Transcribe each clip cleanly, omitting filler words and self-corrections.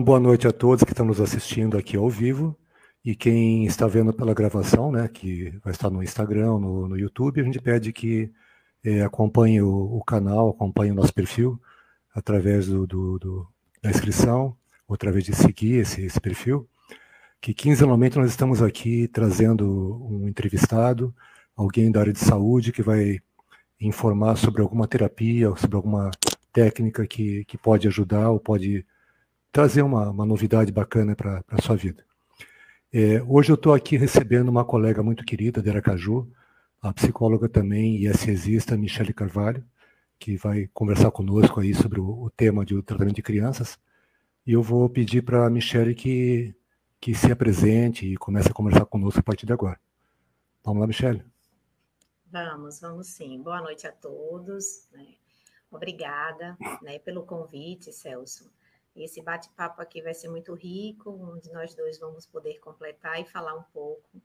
boa noite a todos que estão nos assistindo aqui ao vivo e quem está vendo pela gravação, né, que vai estar no Instagram, no YouTube, a gente pede que acompanhe o canal, acompanhe o nosso perfil através da inscrição, ou através de seguir esse perfil, que quinzenalmente nós estamos aqui trazendo um entrevistado, alguém da área de saúde que vai informar sobre alguma terapia, sobre alguma técnica que pode ajudar ou pode trazer uma novidade bacana para a sua vida. Hoje eu estou aqui recebendo uma colega muito querida de Aracaju, a psicóloga também e essesista Michele Carvalho, que vai conversar conosco aí sobre o tema de tratamento de crianças. E eu vou pedir para a Michele que se apresente e comece a conversar conosco a partir de agora. Vamos lá, Michele? Vamos sim. Boa noite a todos, né? Obrigada, né, pelo convite, Celso. Esse bate-papo aqui vai ser muito rico, onde nós dois vamos poder completar e falar um pouco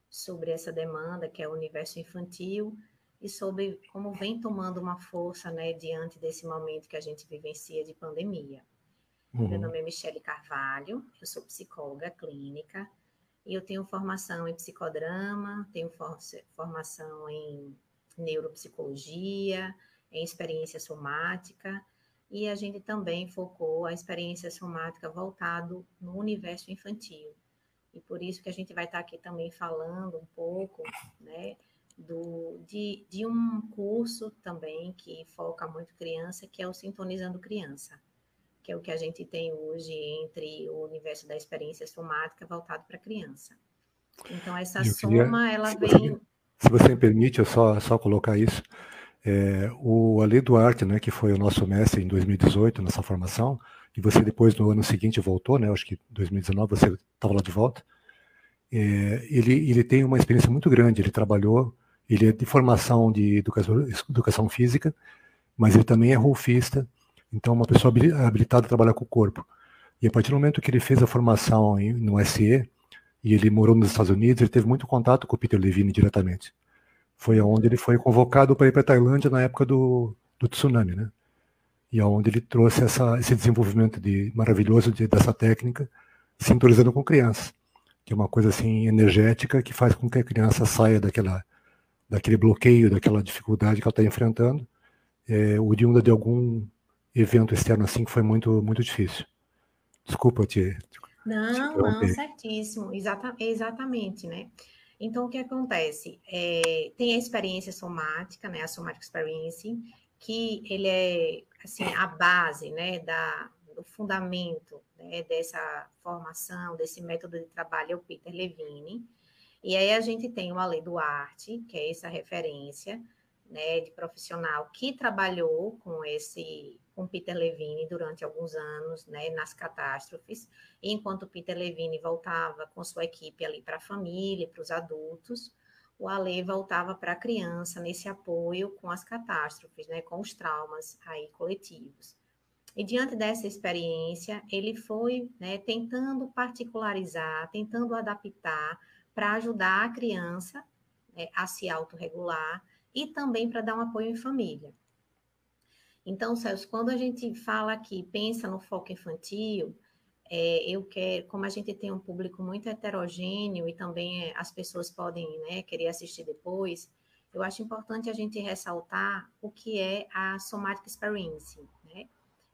sobre essa demanda que é o universo infantil e sobre como vem tomando uma força, né, diante desse momento que a gente vivencia de pandemia. Meu nome é Michele Carvalho, eu sou psicóloga clínica e eu tenho formação em psicodrama, tenho formação em neuropsicologia, em experiência somática, e a gente também focou a experiência somática voltado no universo infantil. E por isso que a gente vai estar aqui também falando um pouco, né, de um curso também que foca muito criança, que é o Sintonizando Criança, que é o que a gente tem hoje entre o universo da experiência somática voltado para a criança. Então, essa soma, ela vem... Se você me permite, eu só colocar isso. O Ale Duarte, né, que foi o nosso mestre em 2018 nessa formação, e você depois no ano seguinte voltou, né, acho que em 2019 você estava lá de volta, ele tem uma experiência muito grande, ele é de formação de educação física, mas ele também é rolfista, então uma pessoa habilitada a trabalhar com o corpo. E a partir do momento que ele fez a formação no SE, e ele morou nos Estados Unidos, ele teve muito contato com o Peter Levine diretamente. Foi onde ele foi convocado para ir para a Tailândia na época do tsunami, né? E onde ele trouxe esse desenvolvimento maravilhoso dessa técnica, sintonizando com crianças, que é uma coisa assim energética que faz com que a criança saia daquele bloqueio, daquela dificuldade que ela está enfrentando, oriunda de algum evento externo assim que foi muito, muito difícil. Desculpa te Não, certíssimo, exatamente, né? Então, o que acontece? Tem a experiência somática, né? A Somatic Experience, que ele é, assim, a base, né? Do fundamento, né? Dessa formação, desse método de trabalho é o Peter Levine. E aí a gente tem o Ale Duarte, que é essa referência, né, de profissional que trabalhou com Peter Levine durante alguns anos, né, nas catástrofes, enquanto Peter Levine voltava com sua equipe ali para a família, para os adultos, o Ale voltava para a criança nesse apoio com as catástrofes, né, com os traumas aí coletivos. E diante dessa experiência, ele foi, né, tentando particularizar, tentando adaptar para ajudar a criança, né, a se autorregular e também para dar um apoio em família. Então, Celso, quando a gente fala aqui, pensa no foco infantil, como a gente tem um público muito heterogêneo e também as pessoas podem, né, querer assistir depois, eu acho importante a gente ressaltar o que é a Somatic Experience, né?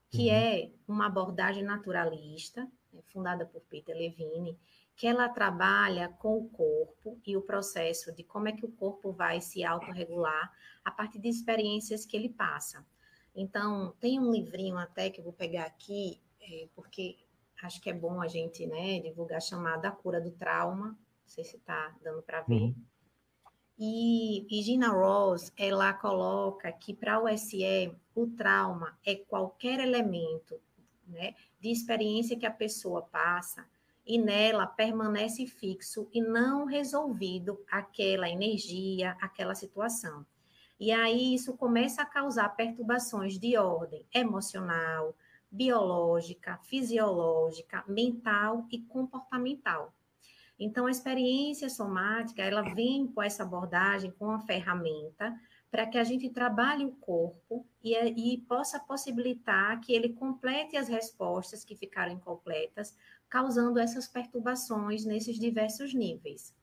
Que é uma abordagem naturalista, né, fundada por Peter Levine, que ela trabalha com o corpo e o processo de como é que o corpo vai se autorregular a partir de experiências que ele passa. Então, tem um livrinho até que eu vou pegar aqui, porque acho que é bom a gente, né, divulgar, chamado A Cura do Trauma, não sei se está dando para ver. E Gina Ross, ela coloca que para o SE, o trauma é qualquer elemento, né, de experiência que a pessoa passa e nela permanece fixo e não resolvido aquela energia, aquela situação. E aí isso começa a causar perturbações de ordem emocional, biológica, fisiológica, mental e comportamental. Então, a experiência somática, ela vem com essa abordagem, com a ferramenta, para que a gente trabalhe o corpo e possa possibilitar que ele complete as respostas que ficaram incompletas, causando essas perturbações nesses diversos níveis.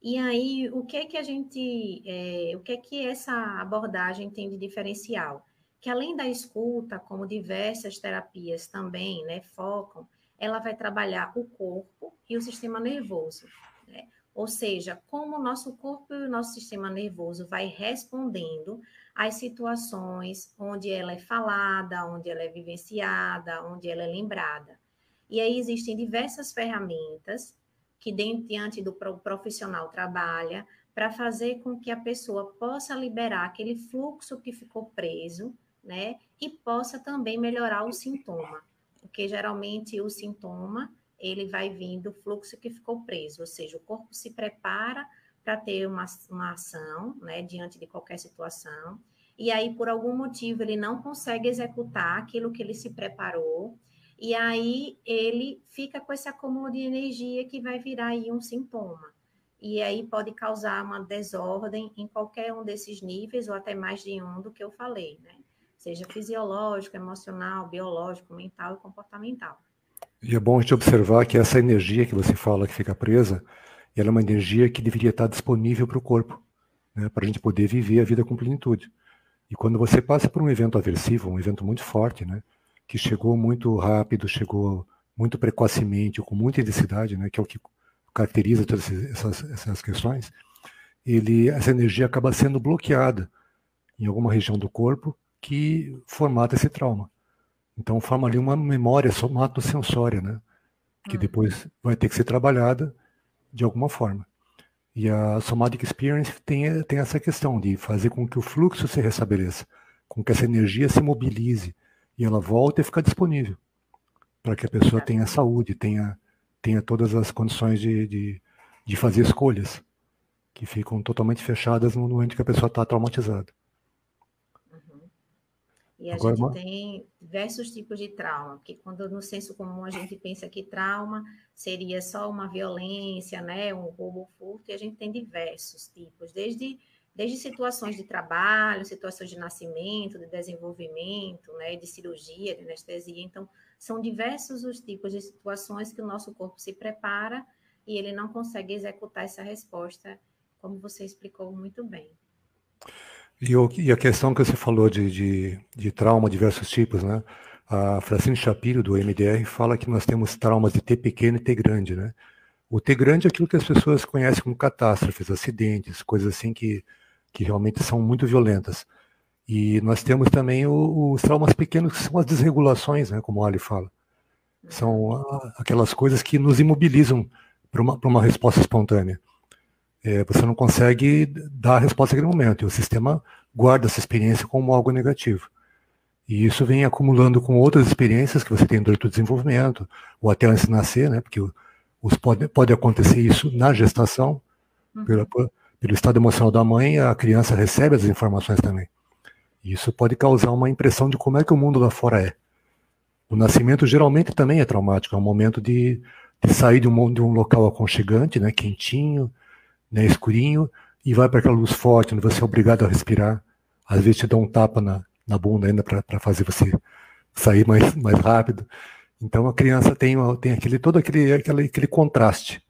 E aí, o que que essa abordagem tem de diferencial? Que além da escuta, como diversas terapias também, né, focam, ela vai trabalhar o corpo e o sistema nervoso, né? Ou seja, como o nosso corpo e o nosso sistema nervoso vai respondendo às situações onde ela é falada, onde ela é vivenciada, onde ela é lembrada. E aí existem diversas ferramentas que diante do profissional trabalha para fazer com que a pessoa possa liberar aquele fluxo que ficou preso, né? E possa também melhorar o sintoma, porque geralmente o sintoma ele vai vindo do fluxo que ficou preso, ou seja, o corpo se prepara para ter uma ação, né, diante de qualquer situação, e aí por algum motivo ele não consegue executar aquilo que ele se preparou, e aí ele fica com esse acúmulo de energia que vai virar aí um sintoma. E aí pode causar uma desordem em qualquer um desses níveis, ou até mais de um do que eu falei, né? Seja fisiológico, emocional, biológico, mental e comportamental. E é bom a gente observar que essa energia que você fala que fica presa, ela é uma energia que deveria estar disponível para o corpo, né, para a gente poder viver a vida com plenitude. E quando você passa por um evento aversivo, um evento muito forte, né, que chegou muito rápido, chegou muito precocemente, com muita intensidade, né, que é o que caracteriza todas essas questões, essa energia acaba sendo bloqueada em alguma região do corpo que formata esse trauma. Então forma ali uma memória somatosensória, né, que depois vai ter que ser trabalhada de alguma forma. E a Somatic Experience tem essa questão de fazer com que o fluxo se restabeleça, com que essa energia se mobilize e ela volte a ficar disponível, para que a pessoa tenha saúde, tenha todas as condições de fazer escolhas, que ficam totalmente fechadas no momento que a pessoa está traumatizada. E a gente tem diversos tipos de trauma, porque quando no senso comum a gente pensa que trauma seria só uma violência, né, um roubo, furto, e a gente tem diversos tipos, desde situações de trabalho, situações de nascimento, de desenvolvimento, né, de cirurgia, de anestesia. Então, são diversos os tipos de situações que o nosso corpo se prepara e ele não consegue executar essa resposta, como você explicou muito bem. E a questão que você falou de trauma, diversos tipos, né? A Francine Shapiro, do MDR, fala que nós temos traumas de T pequeno e T grande, né? O T grande é aquilo que as pessoas conhecem como catástrofes, acidentes, coisas assim que realmente são muito violentas. E nós temos também os traumas pequenos, que são as desregulações, né? Como o Ali fala. São aquelas coisas que nos imobilizam para uma resposta espontânea. Você não consegue dar a resposta naquele momento, e o sistema guarda essa experiência como algo negativo. E isso vem acumulando com outras experiências que você tem durante o desenvolvimento, ou até antes de nascer, né? Porque pode acontecer isso na gestação, pelo estado emocional da mãe, a criança recebe as informações também. E isso pode causar uma impressão de como é que o mundo lá fora é. O nascimento geralmente também é traumático, é um momento de sair de um local aconchegante, né? Quentinho, né, escurinho, e vai para aquela luz forte, onde você é obrigado a respirar. Às vezes te dá um tapa na bunda ainda para fazer você sair mais rápido. Então a criança tem todo aquele contraste.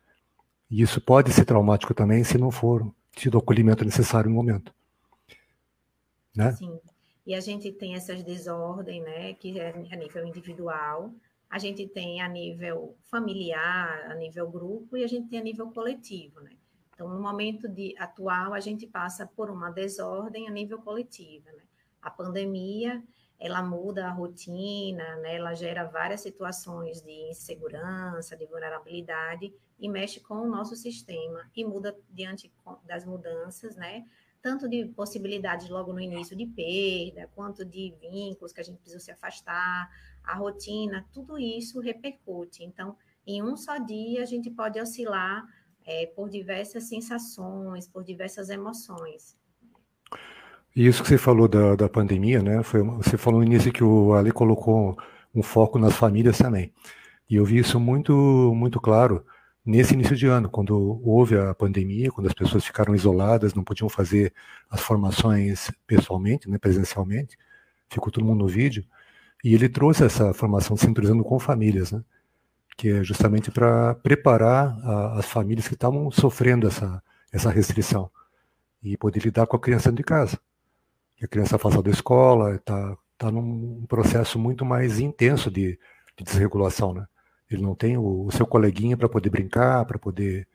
E isso pode ser traumático também se não for tido o acolhimento necessário no momento. Né? Sim. E a gente tem essas desordens, né, que é a nível individual, a gente tem a nível familiar, a nível grupo, e a gente tem a nível coletivo, né? Então, no momento atual, a gente passa por uma desordem a nível coletivo, né? A pandemia, ela muda a rotina, né? Ela gera várias situações de insegurança, de vulnerabilidade, e mexe com o nosso sistema, e muda diante das mudanças, né? Tanto de possibilidades logo no início de perda, quanto de vínculos que a gente precisa se afastar, a rotina, tudo isso repercute. Então, em um só dia, a gente pode oscilar por diversas sensações, por diversas emoções. E isso que você falou da pandemia, né? Você falou no início que o Ali colocou um foco nas famílias também. E eu vi isso muito, muito claro nesse início de ano, quando houve a pandemia, quando as pessoas ficaram isoladas, não podiam fazer as formações pessoalmente, né, presencialmente, ficou todo mundo no vídeo, e ele trouxe essa formação sintonizando com famílias, né, que é justamente para preparar as famílias que estavam sofrendo essa restrição e poder lidar com a criança dentro de casa. Que a criança afastada da escola, está num processo muito mais intenso de desregulação, né? Ele não tem o seu coleguinha para poder brincar, para poder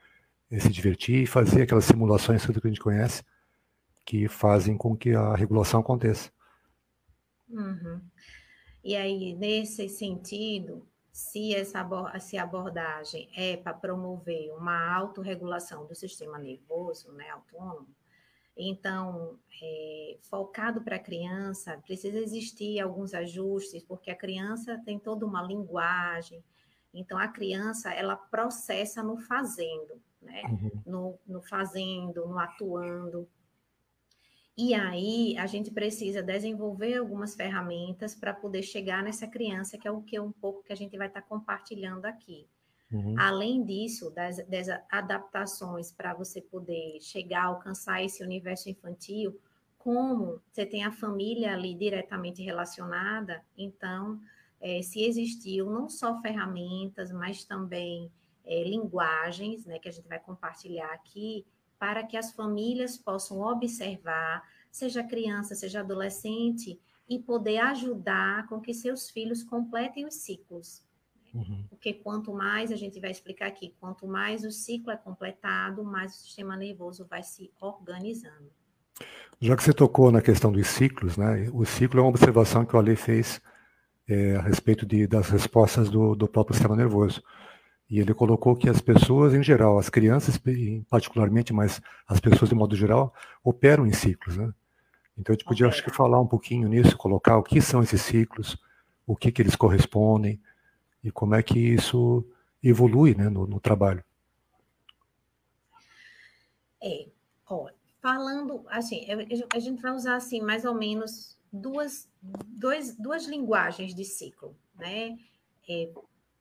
se divertir e fazer aquelas simulações tudo que a gente conhece, que fazem com que a regulação aconteça. Uhum. E aí, nesse sentido, se a abordagem é para promover uma autorregulação do sistema nervoso, né, autônomo, então, focado para a criança, precisa existir alguns ajustes, porque a criança tem toda uma linguagem. Então, a criança, ela processa no fazendo, né? Uhum. No fazendo, no atuando. E aí, a gente precisa desenvolver algumas ferramentas para poder chegar nessa criança, que é o que um pouco que a gente vai estar compartilhando aqui. Uhum. Além disso, das adaptações para você poder chegar a alcançar esse universo infantil, como você tem a família ali diretamente relacionada, então, se existiu não só ferramentas, mas também linguagens, né, que a gente vai compartilhar aqui, para que as famílias possam observar, seja criança, seja adolescente, e poder ajudar com que seus filhos completem os ciclos. Uhum. Porque quanto mais, a gente vai explicar aqui, quanto mais o ciclo é completado, mais o sistema nervoso vai se organizando. Já que você tocou na questão dos ciclos, né? O ciclo é uma observação que o Ale fez a respeito das respostas do próprio sistema nervoso. E ele colocou que as pessoas em geral, as crianças particularmente, mas as pessoas de modo geral, operam em ciclos, né? Então a gente podia, acho que, falar um pouquinho nisso, colocar o que são esses ciclos, o que eles correspondem e como é que isso evolui, né, no trabalho. Falando assim, a gente vai usar assim mais ou menos duas linguagens de ciclo, né?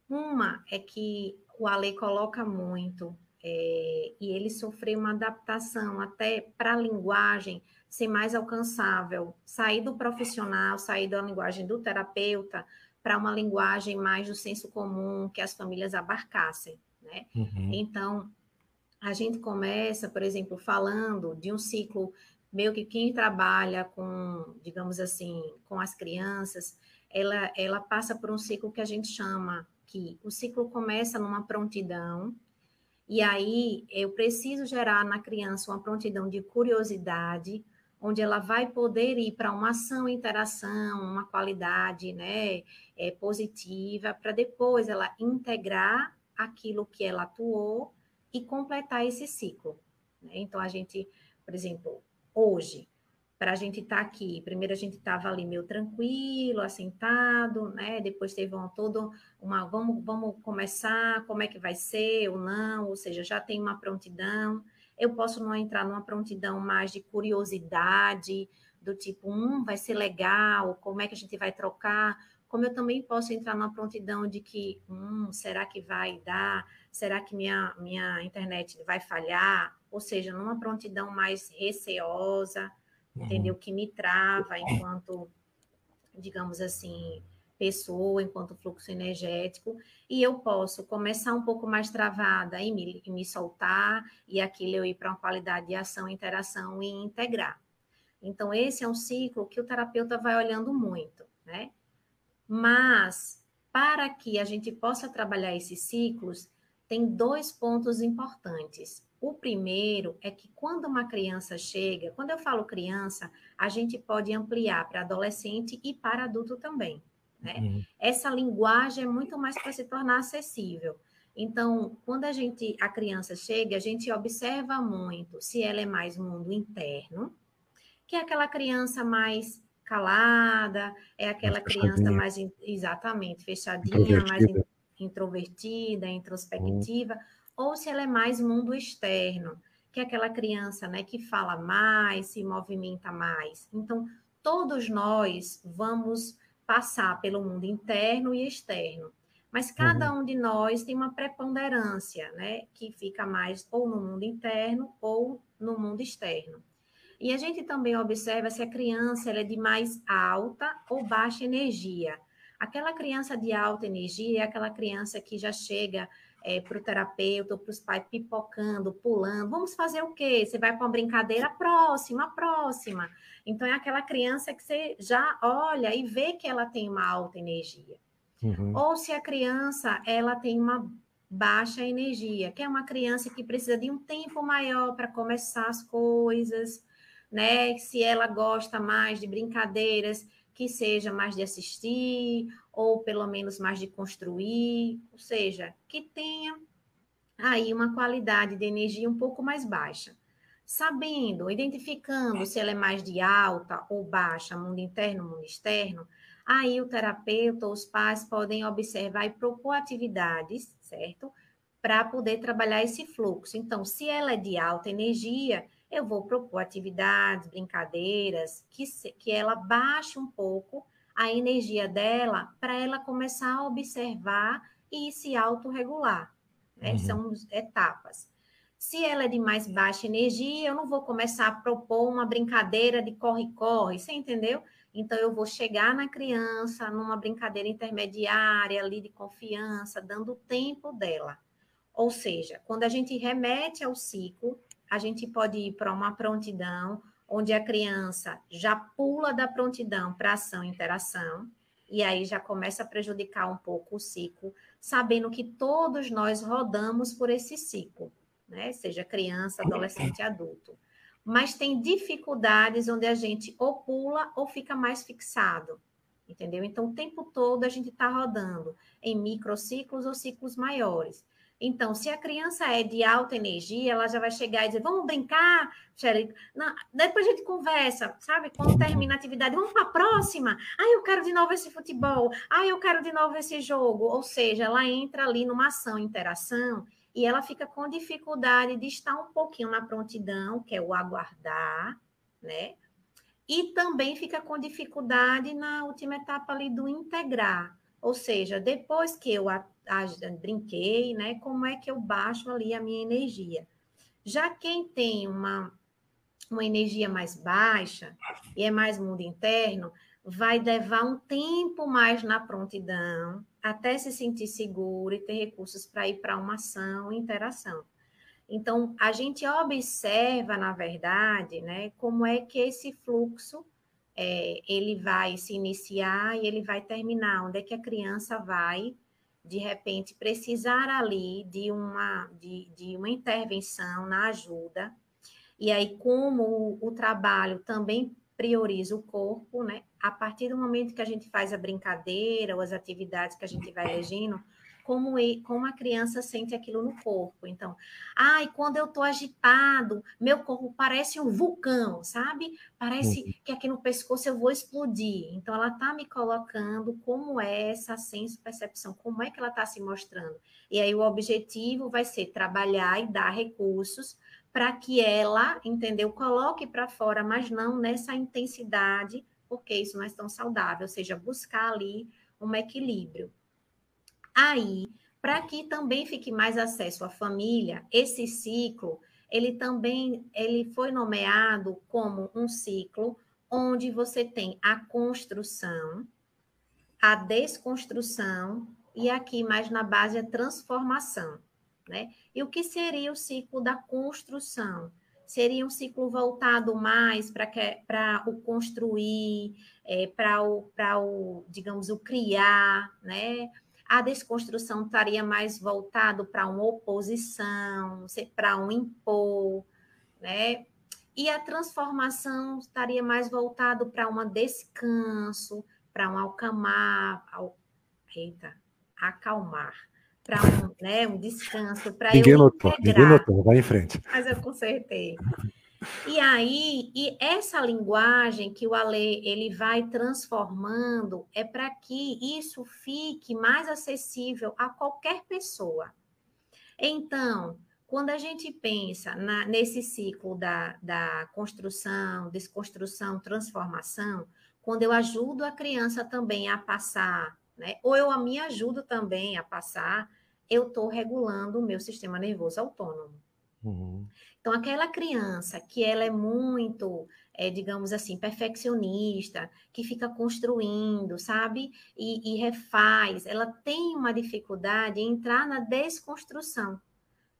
Uma é que o Ale coloca muito, e ele sofreu uma adaptação até para a linguagem ser mais alcançável, sair do profissional, sair da linguagem do terapeuta para uma linguagem mais do senso comum que as famílias abarcassem, né? Uhum. Então, a gente começa, por exemplo, falando de um ciclo meio que quem trabalha com, digamos assim, com as crianças, ela passa por um ciclo que a gente chama que o ciclo começa numa prontidão, e aí eu preciso gerar na criança uma prontidão de curiosidade, onde ela vai poder ir para uma ação, interação, uma qualidade, né, positiva, para depois ela integrar aquilo que ela atuou e completar esse ciclo. Né? Então, a gente, por exemplo, hoje, para a gente estar aqui, primeiro a gente estava ali meio tranquilo, assentado, né? Depois teve vamos começar, como é que vai ser ou não, ou seja, já tem uma prontidão. Eu posso não entrar numa prontidão mais de curiosidade, do tipo, vai ser legal, como é que a gente vai trocar, como eu também posso entrar numa prontidão de que, será que vai dar? Será que minha internet vai falhar? Ou seja, numa prontidão mais receosa, entendeu? Que me trava enquanto, digamos assim, pessoa, enquanto fluxo energético, e eu posso começar um pouco mais travada e me soltar, e aquilo eu ir para uma qualidade de ação, interação e integrar. Então, esse é um ciclo que o terapeuta vai olhando muito, né? Mas, para que a gente possa trabalhar esses ciclos, tem dois pontos importantes. O primeiro é que quando uma criança chega, quando eu falo criança, a gente pode ampliar para adolescente e para adulto também, né? Uhum. Essa linguagem é muito mais para se tornar acessível. Então, quando a criança chega, a gente observa muito se ela é mais mundo interno, que é aquela criança mais calada, é aquela criança mais, exatamente, fechadinha, mais introvertida, introspectiva, ou se ela é mais mundo externo, que é aquela criança, né, que fala mais, se movimenta mais. Então, todos nós vamos passar pelo mundo interno e externo. Mas cada um de nós tem uma preponderância, né? Que fica mais ou no mundo interno ou no mundo externo. E a gente também observa se a criança ela é de mais alta ou baixa energia. Aquela criança de alta energia é aquela criança que já chega para o terapeuta ou para os pais pipocando, pulando. Vamos fazer o quê? Você vai para uma brincadeira próxima, próxima. Então, é aquela criança que você já olha e vê que ela tem uma alta energia. Ou se a criança ela tem uma baixa energia, que é uma criança que precisa de um tempo maior para começar as coisas, né? Se ela gosta mais de brincadeiras, que seja mais de assistir, ou pelo menos mais de construir, ou seja, que tenha aí uma qualidade de energia um pouco mais baixa. Sabendo, identificando se ela é mais de alta ou baixa, mundo interno, mundo externo, aí o terapeuta ou os pais podem observar e propor atividades, certo? Para poder trabalhar esse fluxo. Então, se ela é de alta energia, eu vou propor atividades, brincadeiras, que ela baixe um pouco a energia dela para ela começar a observar e se autorregular, né? São etapas. Se ela é de mais baixa energia, eu não vou começar a propor uma brincadeira de corre-corre, você entendeu? Então, eu vou chegar na criança numa brincadeira intermediária ali de confiança, dando o tempo dela. Ou seja, quando a gente remete ao ciclo, a gente pode ir para uma prontidão, onde a criança já pula da prontidão para ação e interação, e aí já começa a prejudicar um pouco o ciclo, sabendo que todos nós rodamos por esse ciclo, né? Seja criança, adolescente, adulto. Mas tem dificuldades onde a gente ou pula ou fica mais fixado, entendeu? Então, o tempo todo a gente está rodando em microciclos ou ciclos maiores. Então, se a criança é de alta energia, ela já vai chegar e dizer, vamos brincar, Xerica? Depois a gente conversa, sabe? Quando termina a atividade, vamos para a próxima. Eu quero de novo esse futebol. Eu quero de novo esse jogo. Ou seja, ela entra ali numa ação, interação, e ela fica com dificuldade de estar um pouquinho na prontidão, que é o aguardar, né? E também fica com dificuldade na última etapa ali do integrar. Ou seja, depois que eu brinquei, né? Como é que eu baixo ali a minha energia? Já quem tem uma energia mais baixa e é mais mundo interno, vai levar um tempo mais na prontidão, até se sentir seguro e ter recursos para ir para uma ação e interação. Então, a gente observa, na verdade, né, como é que esse fluxo ele vai se iniciar e ele vai terminar, onde é que a criança vai, de repente, precisar ali de uma intervenção na ajuda. E aí, como o trabalho também prioriza o corpo, né? A partir do momento que a gente faz a brincadeira ou as atividades que a gente vai elegendo, como a criança sente aquilo no corpo. Então, quando eu estou agitado, meu corpo parece um vulcão, sabe? Parece que aqui no pescoço eu vou explodir. Então, ela está me colocando como é essa senso-percepção, como é que ela está se mostrando. E aí, o objetivo vai ser trabalhar e dar recursos para que ela, entendeu, coloque para fora, mas não nessa intensidade, porque isso não é tão saudável, ou seja, buscar ali um equilíbrio. Aí, para que também fique mais acesso à família, esse ciclo, ele foi nomeado como um ciclo onde você tem a construção, a desconstrução e aqui mais na base a transformação, né? E o que seria o ciclo da construção? Seria um ciclo voltado mais para o construir, para o, digamos, o criar, né? A desconstrução estaria mais voltado para uma oposição, para um impor, né? E a transformação estaria mais voltado para um descanso, para um acalmar, para um descanso, para eu integrar. Ninguém notou, vai em frente. Mas eu consertei. E aí, essa linguagem que o Ale ele vai transformando é para que isso fique mais acessível a qualquer pessoa. Então, quando a gente pensa nesse ciclo da construção, desconstrução, transformação, quando eu ajudo a criança também a passar né? Ou eu me ajudo também a passar, eu estou regulando o meu sistema nervoso autônomo. Uhum. Então, aquela criança que ela é muito, digamos assim, perfeccionista, que fica construindo, sabe? E refaz, ela tem uma dificuldade em entrar na desconstrução.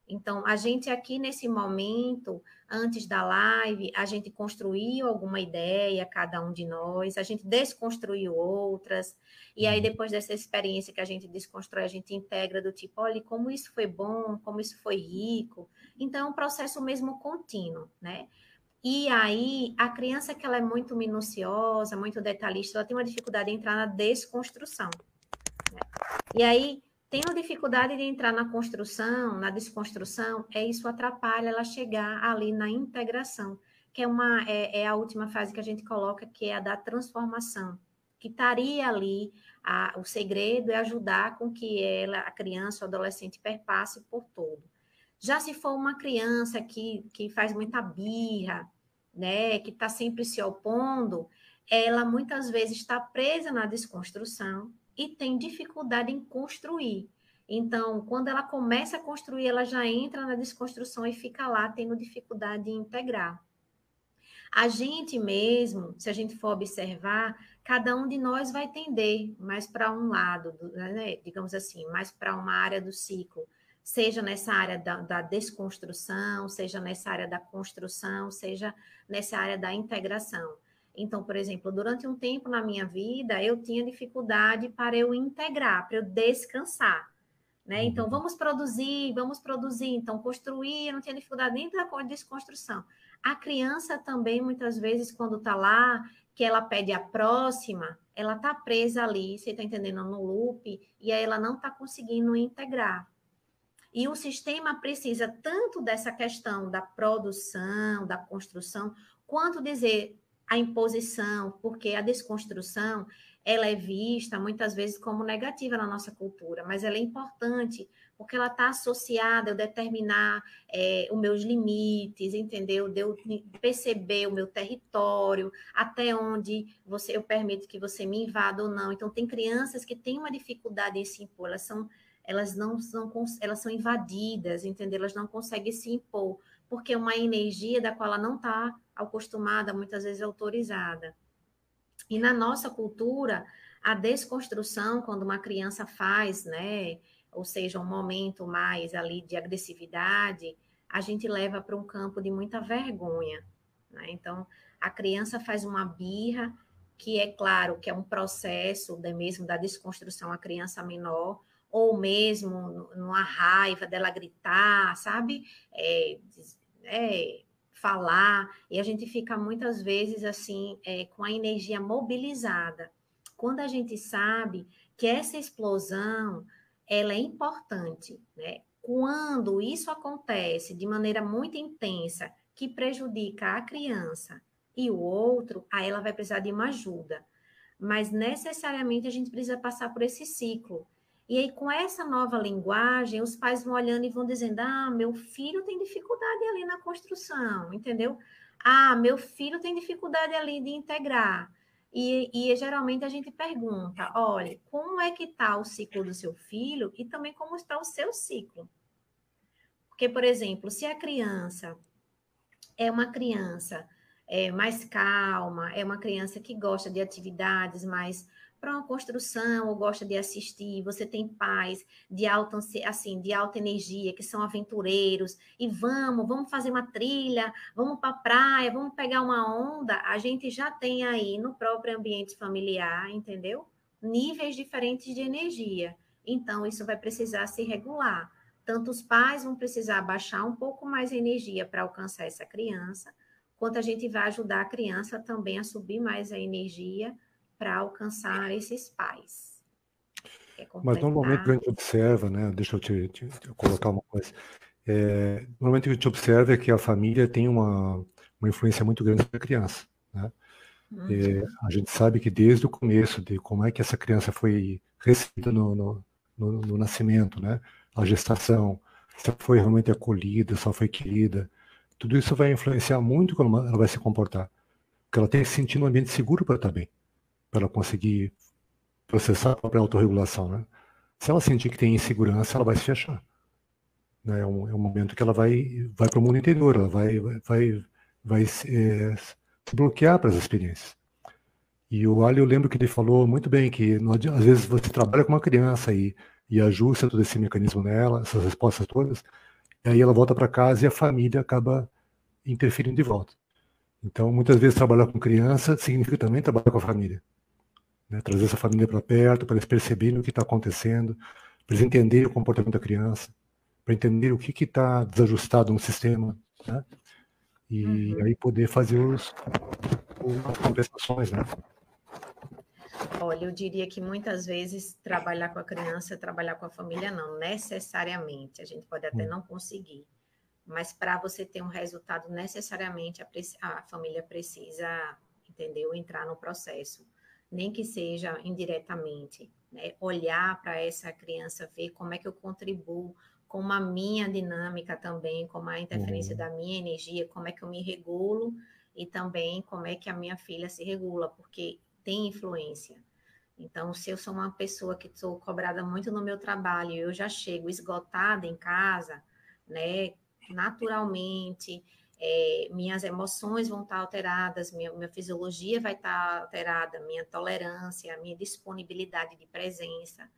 Então, a gente aqui nesse momento, antes da live, a gente construiu alguma ideia, cada um de nós, a gente desconstruiu outras, e aí depois dessa experiência que a gente desconstrói, a gente integra do tipo, olha, como isso foi bom, como isso foi rico. Então, é um processo mesmo contínuo, né? E aí, a criança que ela é muito minuciosa, muito detalhista, ela tem uma dificuldade em entrar na desconstrução, né? E aí, tendo dificuldade de entrar na construção, na desconstrução, isso atrapalha ela chegar ali na integração, que é a última fase que a gente coloca, que é a da transformação, que estaria ali, o segredo é ajudar com que ela, a criança ou adolescente, perpasse por todo. Já se for uma criança que faz muita birra, né, que está sempre se opondo, ela muitas vezes está presa na desconstrução e tem dificuldade em construir. Então, quando ela começa a construir, ela já entra na desconstrução e fica lá tendo dificuldade em integrar. A gente mesmo, se a gente for observar, cada um de nós vai tender mais para um lado, né, digamos assim, mais para uma área do ciclo, seja nessa área da desconstrução, seja nessa área da construção, seja nessa área da integração. Então, por exemplo, durante um tempo na minha vida, eu tinha dificuldade para eu integrar, para eu descansar. Né? Então, vamos produzir. Então, construir, eu não tinha dificuldade nem da desconstrução. A criança também, muitas vezes, quando está lá, que ela pede a próxima, ela está presa ali, você está entendendo, no loop, e aí ela não está conseguindo integrar. E o sistema precisa tanto dessa questão da produção, da construção, quanto dizer a imposição, porque a desconstrução ela é vista muitas vezes como negativa na nossa cultura, mas ela é importante porque ela está associada a eu determinar os meus limites, entendeu? De eu perceber o meu território, até onde eu permito que você me invada ou não. Então, tem crianças que têm uma dificuldade em se impor, elas são invadidas, entendeu? Elas não conseguem se impor, porque é uma energia da qual ela não está acostumada, muitas vezes autorizada. E na nossa cultura, a desconstrução, quando uma criança faz, né, ou seja, um momento mais ali de agressividade, a gente leva para um campo de muita vergonha, né? Então, a criança faz uma birra, que é claro que é um processo mesmo da desconstrução, a criança menor, ou mesmo numa raiva dela gritar, sabe? Falar, e a gente fica muitas vezes assim, com a energia mobilizada. Quando a gente sabe que essa explosão, ela é importante, né? Quando isso acontece de maneira muito intensa, que prejudica a criança e o outro, aí ela vai precisar de uma ajuda. Mas necessariamente a gente precisa passar por esse ciclo. E aí, com essa nova linguagem, os pais vão olhando e vão dizendo: ah, meu filho tem dificuldade ali na construção, entendeu? Ah, meu filho tem dificuldade ali de integrar. E geralmente a gente pergunta: olha, como é que está o ciclo do seu filho e também como está o seu ciclo? Porque, por exemplo, se a criança é uma criança mais calma, é uma criança que gosta de atividades mais para uma construção, ou gosta de assistir, você tem pais de alta, assim, de alta energia, que são aventureiros, e vamos fazer uma trilha, vamos para a praia, vamos pegar uma onda, a gente já tem aí no próprio ambiente familiar, entendeu? Níveis diferentes de energia. Então, isso vai precisar se regular. Tanto os pais vão precisar baixar um pouco mais a energia para alcançar essa criança, quanto a gente vai ajudar a criança também a subir mais a energia para alcançar esses pais. Mas normalmente a gente observa, né? Deixa eu te colocar uma coisa. Normalmente o que a gente observa é que a família tem uma influência muito grande na criança, né? A gente sabe que desde o começo, de como é que essa criança foi recebida no nascimento, né? A gestação, se ela foi realmente acolhida, se ela foi querida, tudo isso vai influenciar muito como ela vai se comportar. Porque ela tem que se sentir num ambiente seguro para estar bem, para ela conseguir processar a própria autorregulação, né? Se ela sentir que tem insegurança, ela vai se fechar. Né? É um momento que ela vai para o mundo interior, ela vai se bloquear para as experiências. E o Ali, eu lembro que ele falou muito bem que às vezes você trabalha com uma criança e ajusta todo esse mecanismo nela, essas respostas todas, e aí ela volta para casa e a família acaba interferindo de volta. Então, muitas vezes trabalhar com criança significa também trabalhar com a família. Né? Trazer essa família para perto, para eles perceberem o que está acontecendo, para eles entenderem o comportamento da criança, para entender o que está desajustado no sistema, né? E aí poder fazer as compensações, né? Olha, eu diria que muitas vezes trabalhar com a criança, trabalhar com a família, não necessariamente. A gente pode até não conseguir, mas para você ter um resultado, necessariamente a família precisa, entendeu? Entrar no processo, nem que seja indiretamente, né? Olhar para essa criança, ver como é que eu contribuo com a minha dinâmica também, com a interferência da minha energia, como é que eu me regulo e também como é que a minha filha se regula, porque tem influência. Então, se eu sou uma pessoa que sou cobrada muito no meu trabalho, eu já chego esgotada em casa, né? Naturalmente, minhas emoções vão estar alteradas, minha fisiologia vai estar alterada, minha tolerância, minha disponibilidade de presença.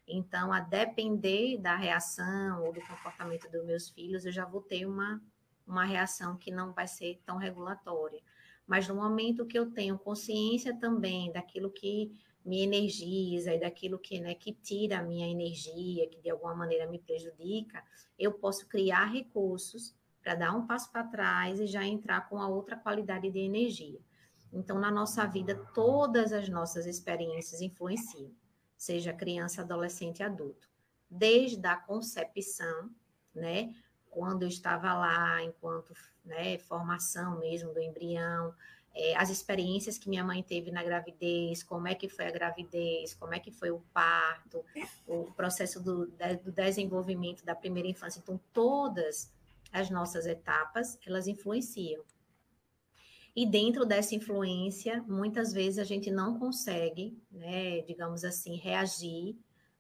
Então, a depender da reação ou do comportamento dos meus filhos, eu já vou ter uma reação que não vai ser tão regulatória. Mas no momento que eu tenho consciência também daquilo que me energiza e daquilo que, né, que tira a minha energia, que de alguma maneira me prejudica, eu posso criar recursos para dar um passo para trás e já entrar com a outra qualidade de energia. Então, na nossa vida, todas as nossas experiências influenciam, seja criança, adolescente, adulto. Desde a concepção, né, quando eu estava lá, enquanto, né, formação mesmo do embrião, as experiências que minha mãe teve na gravidez, como é que foi a gravidez, como é que foi o parto, o processo do desenvolvimento da primeira infância. Então, todas as nossas etapas, elas influenciam. E dentro dessa influência, muitas vezes a gente não consegue, né, digamos assim, reagir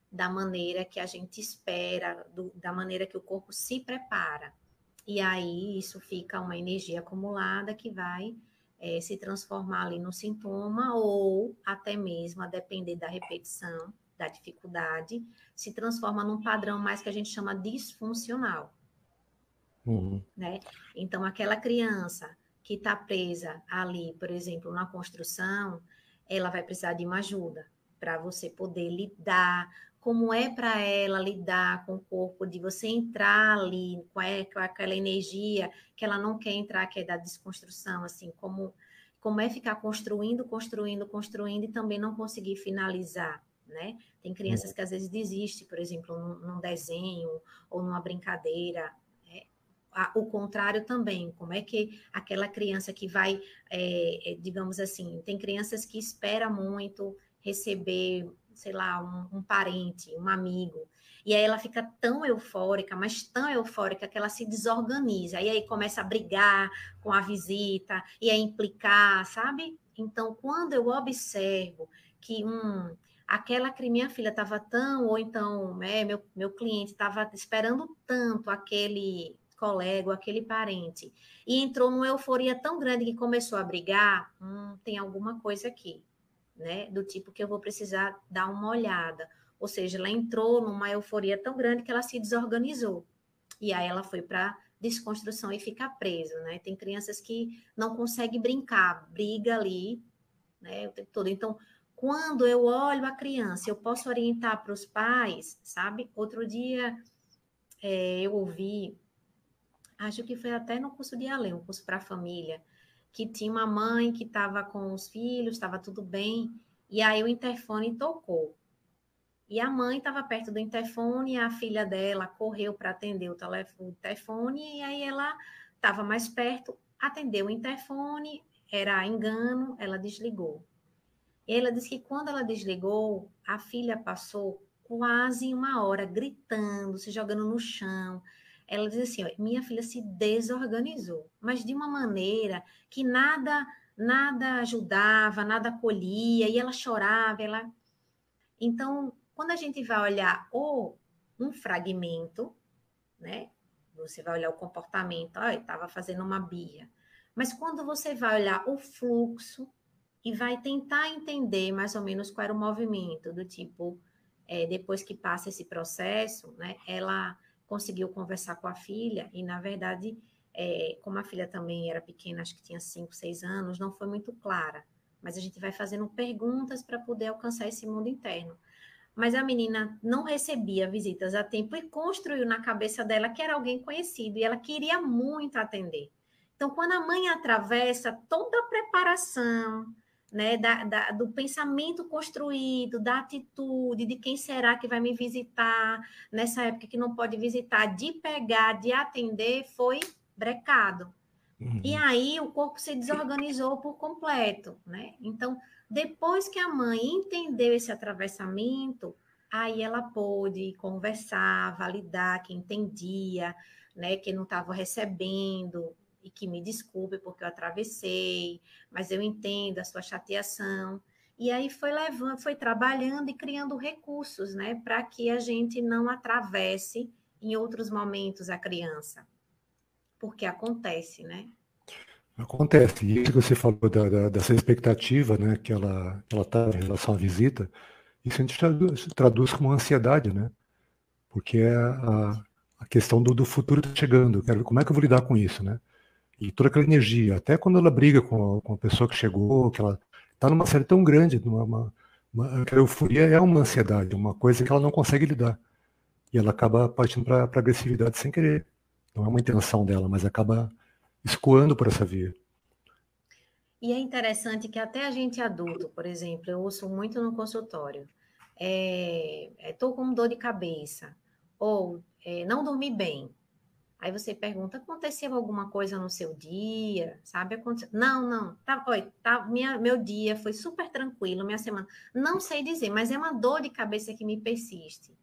da maneira que a gente espera, da maneira que o corpo se prepara. E aí isso fica uma energia acumulada que vai se transformar ali no sintoma, ou até mesmo, a depender da repetição, da dificuldade, se transforma num padrão mais que a gente chama disfuncional. Né? Então, aquela criança que está presa ali, por exemplo, na construção, ela vai precisar de uma ajuda para você poder lidar. Como é para ela lidar com o corpo, de você entrar ali com aquela energia que ela não quer entrar, que é da desconstrução, assim, como é ficar construindo e também não conseguir finalizar, né? Tem crianças que às vezes desistem, por exemplo, num desenho ou numa brincadeira. O contrário também, como é que aquela criança que vai, digamos assim, tem crianças que esperam muito receber, sei lá, um parente, um amigo, e aí ela fica tão eufórica, mas tão eufórica que ela se desorganiza, e aí começa a brigar com a visita, e a implicar, sabe? Então, quando eu observo que aquela minha filha estava tão, ou então, meu cliente estava esperando tanto aquele colega, aquele parente, e entrou numa euforia tão grande que começou a brigar, tem alguma coisa aqui, né? Do tipo que eu vou precisar dar uma olhada. Ou seja, ela entrou numa euforia tão grande que ela se desorganizou. E aí ela foi para desconstrução e fica presa, né? Tem crianças que não conseguem brincar, briga ali, né, o tempo todo. Então, quando eu olho a criança, eu posso orientar para os pais, sabe? Outro dia eu ouvi, acho que foi até no curso de Alê, um curso para a família, que tinha uma mãe que estava com os filhos, estava tudo bem, e aí o interfone tocou. E a mãe estava perto do interfone, e a filha dela correu para atender o interfone, e aí ela estava mais perto, atendeu o interfone, era engano, ela desligou. E ela disse que quando ela desligou, a filha passou quase uma hora gritando, se jogando no chão. Ela diz assim, ó, minha filha se desorganizou, mas de uma maneira que nada ajudava, nada acolhia, e ela chorava, Então, quando a gente vai olhar um fragmento, né? Você vai olhar o comportamento, estava fazendo uma birra. Mas quando você vai olhar o fluxo e vai tentar entender mais ou menos qual era o movimento, do tipo, depois que passa esse processo, né? Ela conseguiu conversar com a filha e, na verdade, como a filha também era pequena, acho que tinha 5, 6 anos, não foi muito clara. Mas a gente vai fazendo perguntas para poder alcançar esse mundo interno. Mas a menina não recebia visitas a tempo e construiu na cabeça dela que era alguém conhecido e ela queria muito atender. Então, quando a mãe atravessa toda a preparação, né, do pensamento construído, da atitude, de quem será que vai me visitar nessa época que não pode visitar, de pegar, de atender, foi brecado. E aí o corpo se desorganizou por completo, né? Então, depois que a mãe entendeu esse atravessamento, aí ela pôde conversar, validar que entendia, né, que não estava recebendo e que me desculpe porque eu atravessei, mas eu entendo a sua chateação. E aí foi levando, foi trabalhando e criando recursos, né, para que a gente não atravesse em outros momentos a criança, porque acontece, né? Acontece. E isso que você falou dessa expectativa, né, que ela está em relação à visita, isso a gente traduz como ansiedade, né? Porque é a questão do futuro tá chegando. Como é que eu vou lidar com isso, né? E toda aquela energia, até quando ela briga com a pessoa que chegou, que ela está numa série tão grande, aquela euforia é uma ansiedade, uma coisa que ela não consegue lidar. E ela acaba partindo para agressividade sem querer. Não é uma intenção dela, mas acaba escoando por essa via. E é interessante que até a gente adulto, por exemplo, eu ouço muito no consultório, estou com dor de cabeça, ou não dormi bem. Aí você pergunta, aconteceu alguma coisa no seu dia? Sabe? Não, não. Meu dia foi super tranquilo, minha semana. Não sei dizer, mas é uma dor de cabeça que me persiste.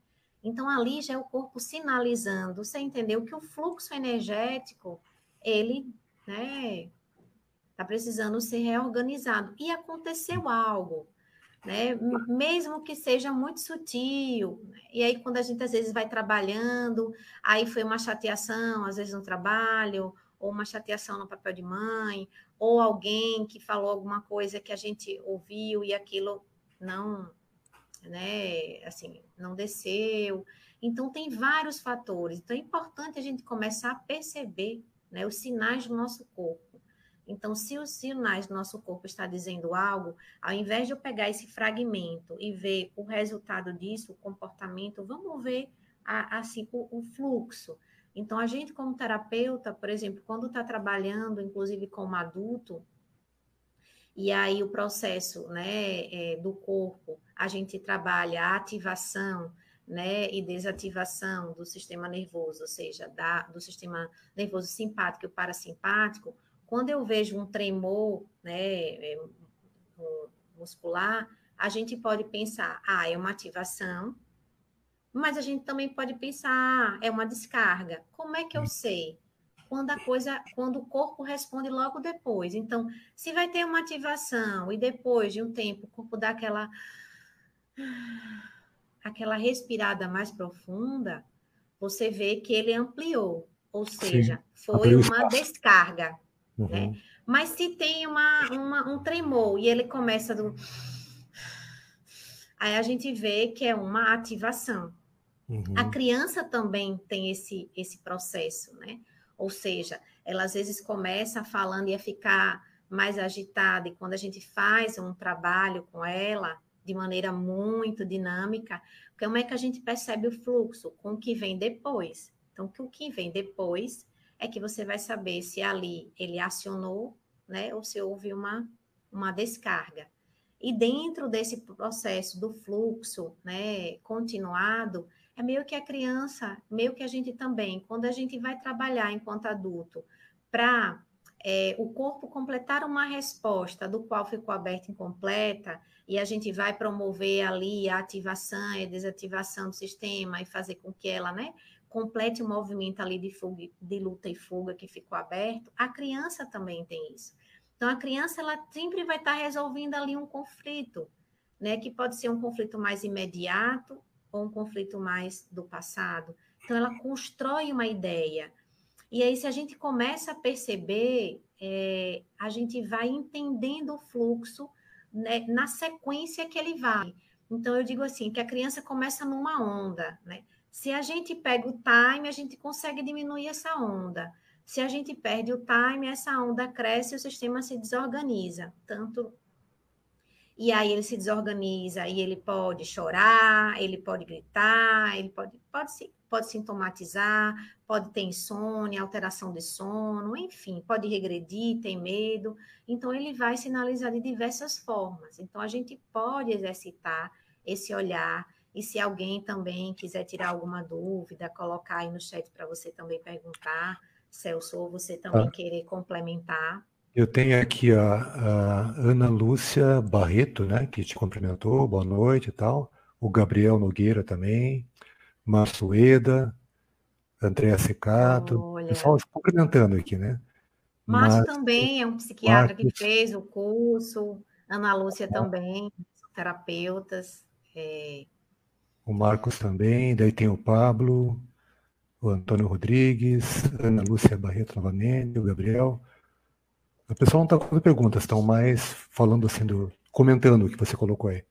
Então, ali já é o corpo sinalizando. Você entendeu que o fluxo energético, ele, né, está precisando ser reorganizado. E aconteceu algo, né? Mesmo que seja muito sutil. Né? E aí, quando a gente às vezes vai trabalhando, aí foi uma chateação, às vezes no trabalho, ou uma chateação no papel de mãe, ou alguém que falou alguma coisa que a gente ouviu e aquilo não, né, assim, não desceu. Então, tem vários fatores. Então, é importante a gente começar a perceber, né, os sinais do nosso corpo. Então, se os sinais do nosso corpo está dizendo algo, ao invés de eu pegar esse fragmento e ver o resultado disso, o comportamento, vamos ver assim o fluxo. Então, a gente como terapeuta, por exemplo, quando está trabalhando, inclusive como adulto, e aí o processo, né, do corpo, a gente trabalha a ativação, né, e desativação do sistema nervoso, ou seja, do sistema nervoso simpático e parasimpático. Quando eu vejo um tremor, né, muscular, a gente pode pensar, é uma ativação, mas a gente também pode pensar, é uma descarga. Como é que eu sei? Quando o corpo responde logo depois. Então, se vai ter uma ativação e depois de um tempo o corpo dá aquela respirada mais profunda, você vê que ele ampliou, ou Sim, seja, foi abriu uma espaço. descarga, né? Uhum. Mas se tem um tremor e ele começa aí a gente vê que é uma ativação. A Uhum. criança também tem esse processo, né? Ou seja, ela às vezes começa falando e a ficar mais agitada, e quando a gente faz um trabalho com ela de maneira muito dinâmica, como é que a gente percebe o fluxo? Com o que vem depois. Então, o que vem depois é que você vai saber se ali ele acionou, né? Ou se houve uma descarga. E dentro desse processo do fluxo, né, continuado, é meio que a criança, meio que a gente também, quando a gente vai trabalhar enquanto adulto, para o corpo completar uma resposta do qual ficou aberta incompleta, e a gente vai promover ali a ativação e a desativação do sistema e fazer com que ela, né, complete o movimento ali de fuga, de luta e fuga que ficou aberto, a criança também tem isso. Então, a criança, ela sempre vai estar resolvendo ali um conflito. né, que pode ser um conflito mais imediato ou um conflito mais do passado. Então, ela constrói uma ideia. E aí, se a gente começa a perceber, a gente vai entendendo o fluxo, né, na sequência que ele vai. Então, eu digo assim, que a criança começa numa onda, né? Se a gente pega o time, a gente consegue diminuir essa onda. Se a gente perde o time, essa onda cresce e o sistema se desorganiza, tanto. E aí ele se desorganiza e ele pode chorar, ele pode gritar, ele pode sintomatizar, pode ter insônia, alteração de sono, enfim, pode regredir, ter medo. Então, ele vai sinalizar de diversas formas. Então, a gente pode exercitar esse olhar. E se alguém também quiser tirar alguma dúvida, colocar aí no chat para você também perguntar, Celso, ou você também querer complementar. Eu tenho aqui a Ana Lúcia Barreto, né, que te cumprimentou, boa noite e tal. O Gabriel Nogueira também, Marçoeda, Andréa Secato, pessoal se cumprimentando aqui, né? Márcio Mas também é um psiquiatra que Marcos, fez o curso, Ana Lúcia também, são terapeutas. o Marcos também, daí tem o Pablo, o Antônio Rodrigues, Ana Lúcia Barreto novamente, o Gabriel. O pessoal não está fazendo perguntas, estão mais falando assim, comentando o que você colocou aí.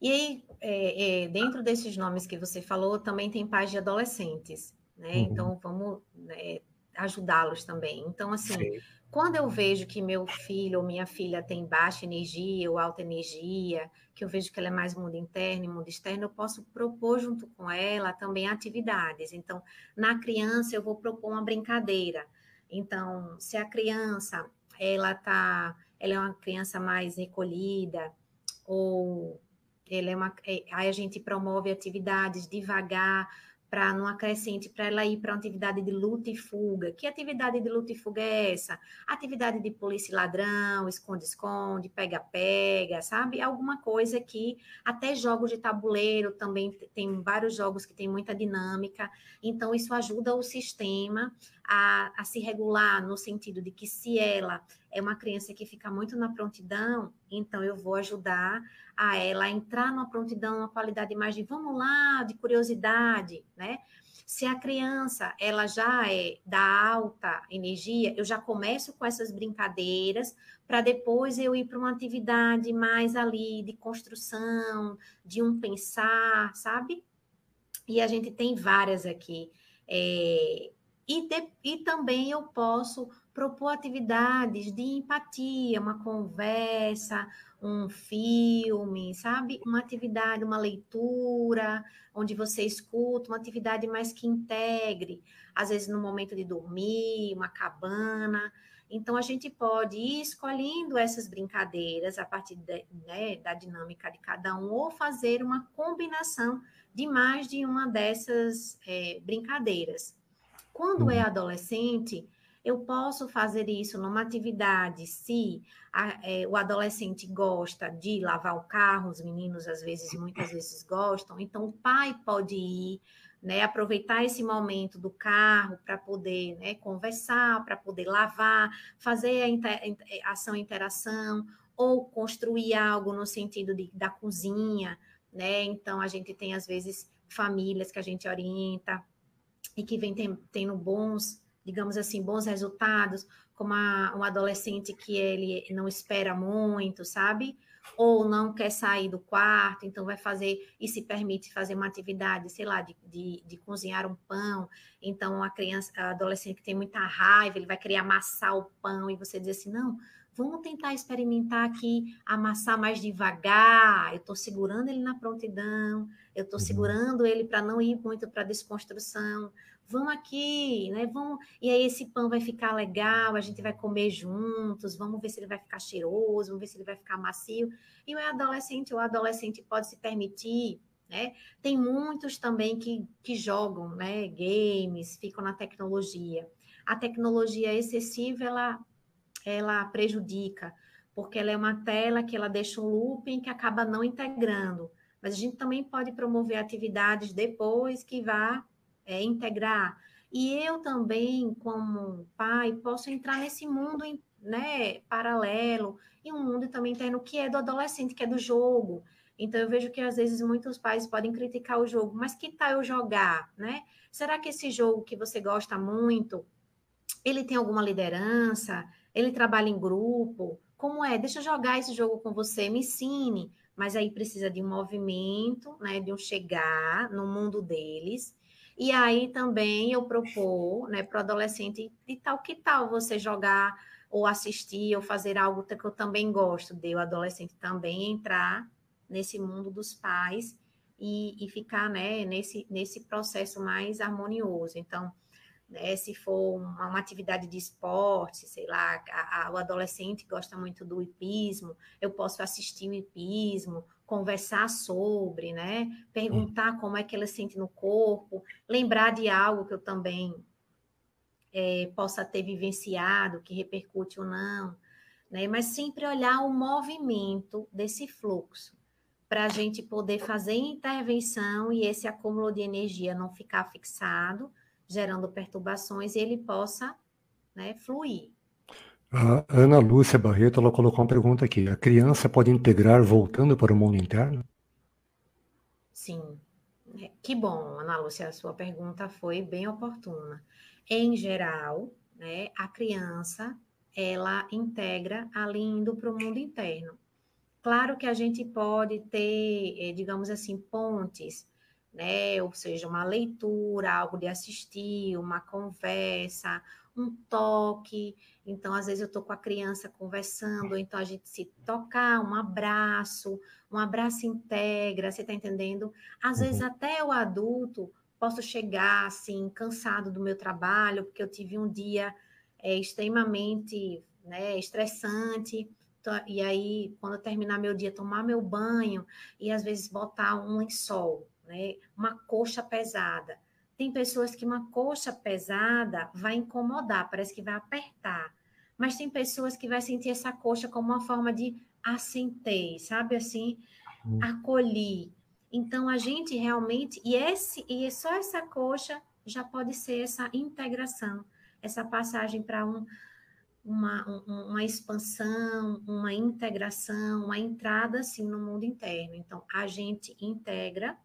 E aí, dentro desses nomes que você falou, também tem pais de adolescentes, né? Uhum. Então, vamos, né, ajudá-los também. Então, assim, Sim. quando eu vejo que meu filho ou minha filha tem baixa energia ou alta energia, que eu vejo que ela é mais mundo interno e mundo externo, eu posso propor junto com ela também atividades. Então, na criança, eu vou propor uma brincadeira. Então, se a criança, ela é uma criança mais recolhida, ou aí a gente promove atividades devagar para não acrescente, para ela ir para uma atividade de luta e fuga. Que atividade de luta e fuga é essa? Atividade de polícia e ladrão, esconde-esconde, pega-pega, sabe? Alguma coisa que até jogos de tabuleiro também tem vários jogos que tem muita dinâmica. Então, isso ajuda o sistema a se regular no sentido de que se ela é uma criança que fica muito na prontidão, então eu vou ajudar a ela entrar numa prontidão, uma qualidade mais de vamos lá, de curiosidade, né? Se a criança ela já é da alta energia, eu já começo com essas brincadeiras para depois eu ir para uma atividade mais ali de construção, de um pensar, sabe? E a gente tem várias aqui. E também eu posso propor atividades de empatia, uma conversa, um filme, sabe? Uma atividade, uma leitura, onde você escuta, uma atividade mais que integre, às vezes no momento de dormir, uma cabana. Então, a gente pode ir escolhendo essas brincadeiras a partir né, da dinâmica de cada um, ou fazer uma combinação de mais de uma dessas brincadeiras. Quando é adolescente, eu posso fazer isso numa atividade, se o adolescente gosta de lavar o carro, os meninos às vezes, muitas vezes gostam, então o pai pode ir, né, aproveitar esse momento do carro para poder, né, conversar, para poder lavar, fazer a ação interação, ou construir algo no sentido da cozinha, né? Então, a gente tem, às vezes, famílias que a gente orienta e que vem tendo bons, digamos assim, bons resultados, como um adolescente que ele não espera muito, sabe? Ou não quer sair do quarto, então vai fazer e se permite fazer uma atividade, sei lá, de cozinhar um pão. Então, a adolescente que tem muita raiva, ele vai querer amassar o pão e você diz assim, não, vamos tentar experimentar aqui, amassar mais devagar. Eu estou segurando ele na prontidão, eu estou segurando ele para não ir muito para a desconstrução. Vamos aqui, né? Vamos... E aí esse pão vai ficar legal, a gente vai comer juntos, vamos ver se ele vai ficar cheiroso, vamos ver se ele vai ficar macio. E o adolescente pode se permitir, né? Tem muitos também que jogam, né? Games, ficam na tecnologia. A tecnologia excessiva, ela prejudica, porque ela é uma tela que ela deixa um looping que acaba não integrando. Mas a gente também pode promover atividades depois que vá integrar. E eu também, como pai, posso entrar nesse mundo, né, paralelo, e um mundo também interno que é do adolescente, que é do jogo. Então, eu vejo que, às vezes, muitos pais podem criticar o jogo, mas que tal eu jogar, né? Será que esse jogo que você gosta muito, ele tem alguma liderança? Ele trabalha em grupo? Como é? Deixa eu jogar esse jogo com você, me ensine. Mas aí precisa de um movimento, né? De um chegar no mundo deles. E aí também eu propor, né, para o adolescente, de tal que tal você jogar ou assistir ou fazer algo que eu também gosto, de o adolescente também entrar nesse mundo dos pais e ficar, né, nesse processo mais harmonioso. Então, né, se for uma atividade de esporte, sei lá, o adolescente gosta muito do hipismo, eu posso assistir o hipismo, conversar sobre, né? Perguntar como é que ele sente no corpo, lembrar de algo que eu também possa ter vivenciado, que repercute ou não, né? Mas sempre olhar o movimento desse fluxo, para a gente poder fazer intervenção e esse acúmulo de energia não ficar fixado, gerando perturbações, e ele possa, né, fluir. A Ana Lúcia Barreto, ela colocou uma pergunta aqui. A criança pode integrar voltando para o mundo interno? Sim. Que bom, Ana Lúcia, a sua pergunta foi bem oportuna. Em geral, né, a criança, ela integra ali indo para o mundo interno. Claro que a gente pode ter, digamos assim, pontes, né? Ou seja, uma leitura, algo de assistir, uma conversa, um toque. Então, às vezes eu estou com a criança conversando, ou então a gente se tocar, um abraço integra, você está entendendo? Às vezes Uhum. até o adulto posso chegar assim, cansado do meu trabalho, porque eu tive um dia extremamente, né, estressante. E aí, quando eu terminar meu dia, tomar meu banho e às vezes botar um lençol, né? Uma coxa pesada. Tem pessoas que uma coxa pesada vai incomodar, parece que vai apertar. Mas tem pessoas que vai sentir essa coxa como uma forma de assentei, sabe assim, acolhi. Então a gente realmente e só essa coxa já pode ser essa integração, essa passagem para uma expansão, uma integração, uma entrada assim no mundo interno. Então, a gente integra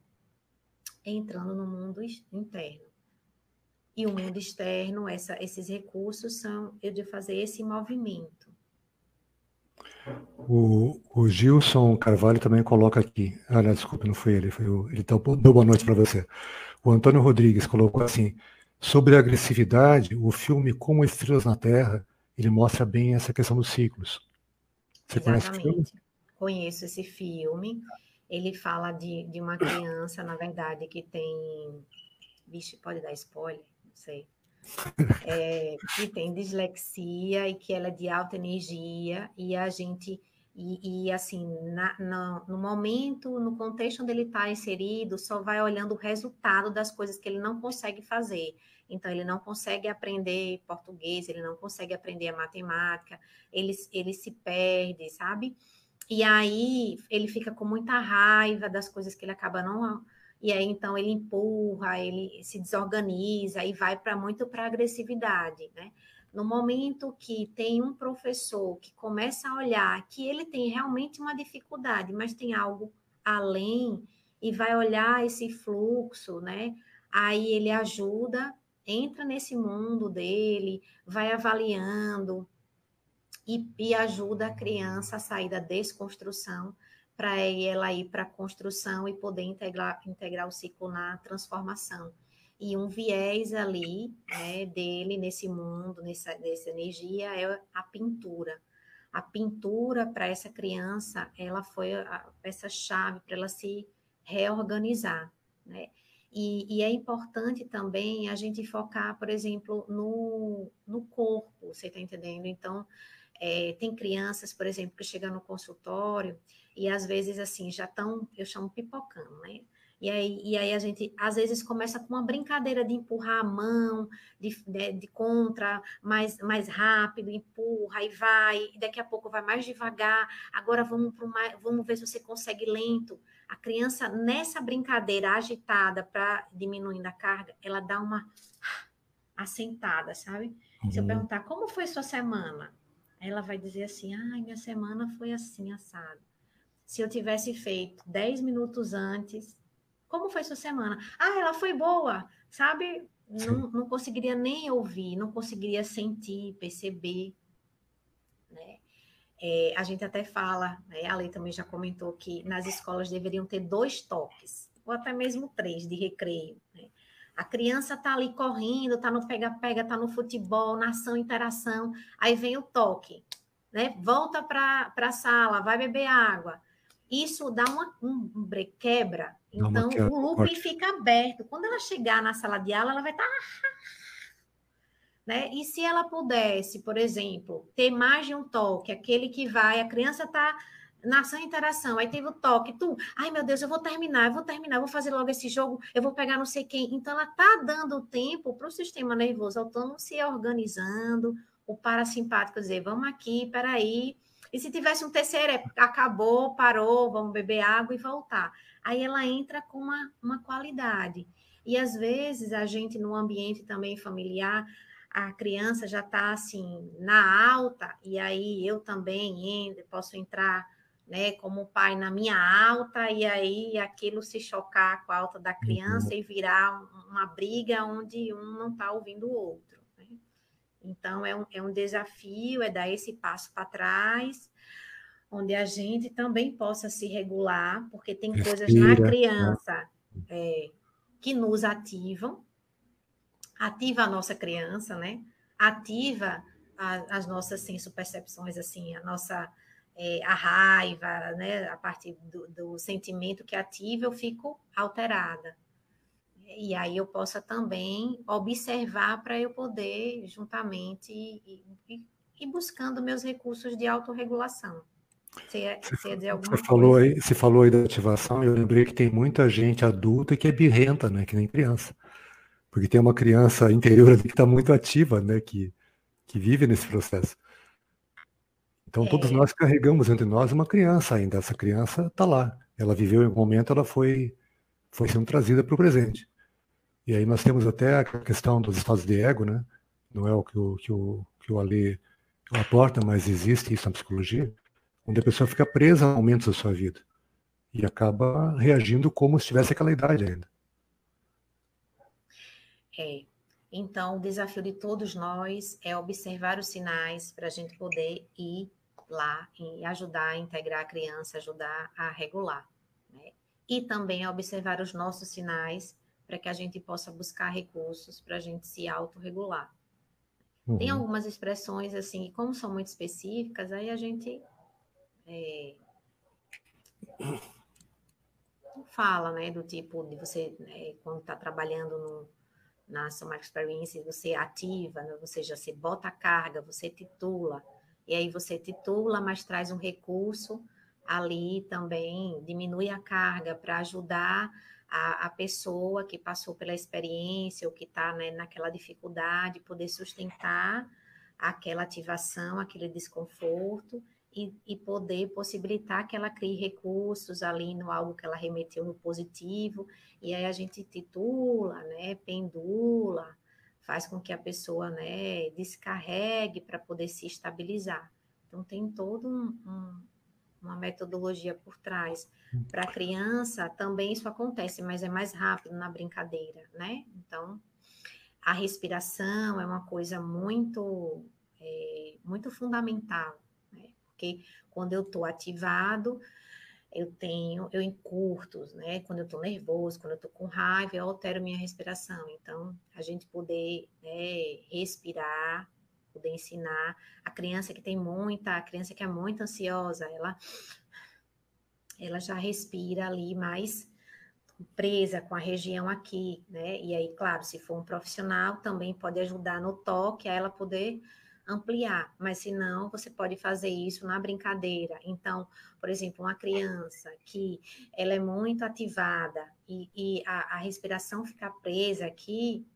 entrando no mundo interno. E o mundo externo, esses recursos são eu de fazer esse movimento. O Gilson Carvalho também coloca aqui. Ah, não, desculpa, não foi ele. Ele deu boa noite para você. O Antônio Rodrigues colocou assim: sobre a agressividade, o filme Como Estrelas na Terra, ele mostra bem essa questão dos ciclos. Você conhece o filme? Exatamente. Conheço esse filme. Ele fala de uma criança, na verdade, que tem. Vixe, pode dar spoiler? Não sei. Que tem dislexia e que ela é de alta energia, e a gente, assim, no momento, no contexto onde ele está inserido, só vai olhando o resultado das coisas que ele não consegue fazer. Então, ele não consegue aprender português, ele não consegue aprender a matemática, ele se perde, sabe? E aí ele fica com muita raiva das coisas que ele acaba não. E aí então ele empurra, ele se desorganiza e vai para muito para agressividade, né? No momento que tem um professor que começa a olhar que ele tem realmente uma dificuldade, mas tem algo além e vai olhar esse fluxo, né? Aí ele ajuda, entra nesse mundo dele, vai avaliando, e ajuda a criança a sair da desconstrução para ela ir para a construção e poder integrar o ciclo na transformação. E um viés ali, né, dele nesse mundo, nessa energia, é a pintura. A pintura para essa criança, ela foi a peça-chave para ela se reorganizar, né? E é importante também a gente focar, por exemplo, no corpo, você está entendendo? Então, tem crianças, por exemplo, que chegam no consultório e às vezes assim já estão, eu chamo pipocando, né? E aí a gente às vezes começa com uma brincadeira de empurrar a mão, de contra, mais rápido, empurra e vai, e daqui a pouco vai mais devagar. Agora vamos ver se você consegue lento. A criança, nessa brincadeira agitada para diminuindo a carga, ela dá uma assentada, sabe? Se eu Uhum. perguntar como foi sua semana, ela vai dizer assim: ai, minha semana foi assim, assado. se eu tivesse feito 10 minutos antes, como foi sua semana? Ah, ela foi boa, sabe? Não conseguiria nem ouvir, não conseguiria sentir, perceber, né? A gente até fala, né, a Lei também já comentou que nas escolas deveriam ter 2 toques, ou até mesmo 3 de recreio, né? A criança está ali correndo, está no pega-pega, está no futebol, na ação, interação, aí vem o toque, né? Volta para a sala, vai beber água. Isso dá um break, quebra. Então, o looping fica aberto. Quando ela chegar na sala de aula, ela vai estar... Né? E se ela pudesse, por exemplo, ter mais de um toque, aquele que vai, a criança está na ação e interação, aí teve o toque, ai meu Deus, eu vou terminar, vou fazer logo esse jogo, eu vou pegar não sei quem. Então, ela está dando tempo para o sistema nervoso autônomo se organizando, o parasimpático dizer, vamos aqui, peraí. E se tivesse um terceiro, acabou, parou, vamos beber água e voltar. Aí ela entra com uma qualidade. E às vezes a gente, no ambiente também familiar, a criança já está assim na alta, e aí eu também posso entrar, né, como pai na minha alta, e aí aquilo se chocar com a alta da criança e virar uma briga onde um não está ouvindo o outro, né? Então é um desafio, é dar esse passo para trás, onde a gente também possa se regular, porque tem coisas na criança que nos ativam, ativa a nossa criança, né? Ativa as nossas sensopercepções, assim, a raiva, né? A partir do sentimento que ativa, eu fico alterada. E aí eu possa também observar para eu poder, juntamente, ir buscando meus recursos de autorregulação. Você ia dizer alguma coisa? Você falou aí da ativação, eu lembrei que tem muita gente adulta que é birrenta, né? Que nem criança. Porque tem uma criança interior ali que está muito ativa, né? Que vive nesse processo. Então, todos nós carregamos entre nós uma criança ainda. Essa criança está lá. Ela viveu em um momento, ela foi sendo trazida para o presente. E aí nós temos até a questão dos estados de ego, né? Não é o que o Ale aporta, mas existe isso na psicologia, onde a pessoa fica presa a momentos da sua vida e acaba reagindo como se tivesse aquela idade ainda. Então, o desafio de todos nós é observar os sinais para a gente poder ir lá e ajudar a integrar a criança, ajudar a regular, né? E também observar os nossos sinais para que a gente possa buscar recursos para a gente se autorregular. Uhum. Tem algumas expressões, assim, como são muito específicas, aí a gente fala, né, do tipo de você, quando está trabalhando na Somatic Experience, você ativa, né? Você bota a carga, você titula, e aí você titula, mas traz um recurso ali também, diminui a carga para ajudar a pessoa que passou pela experiência ou que está, né, naquela dificuldade, poder sustentar aquela ativação, aquele desconforto, e poder possibilitar que ela crie recursos ali no algo que ela remeteu no positivo, e aí a gente titula, né, pendula, faz com que a pessoa, né, descarregue para poder se estabilizar. Então, tem toda uma metodologia por trás. Para a criança, também isso acontece, mas é mais rápido na brincadeira, né? Então, a respiração é uma coisa muito, muito fundamental, né? Porque quando eu estou ativado, eu encurto, né? Quando eu estou nervoso, quando eu estou com raiva, eu altero minha respiração. Então, a gente poder, né, respirar, poder ensinar. A criança que é muito ansiosa, ela já respira ali mais presa com a região aqui, né? E aí, claro, se for um profissional, também pode ajudar no toque, a ela poder ampliar, mas se não, você pode fazer isso na brincadeira. Então, por exemplo, uma criança que ela é muito ativada e a respiração fica presa aqui,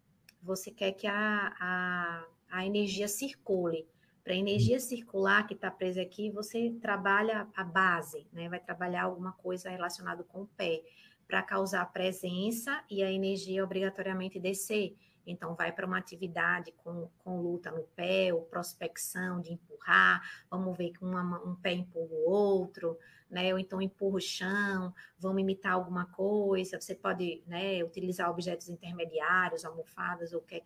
você quer que a energia circule. Para a energia circular que está presa aqui, você trabalha a base, né? Vai trabalhar alguma coisa relacionada com o pé, para causar presença e a energia obrigatoriamente descer. Então, vai para uma atividade com luta no pé, ou prospecção de empurrar, vamos ver que um pé empurra o outro, né? Ou então empurra o chão, vamos imitar alguma coisa. Você pode, né, utilizar objetos intermediários, almofadas, ou o que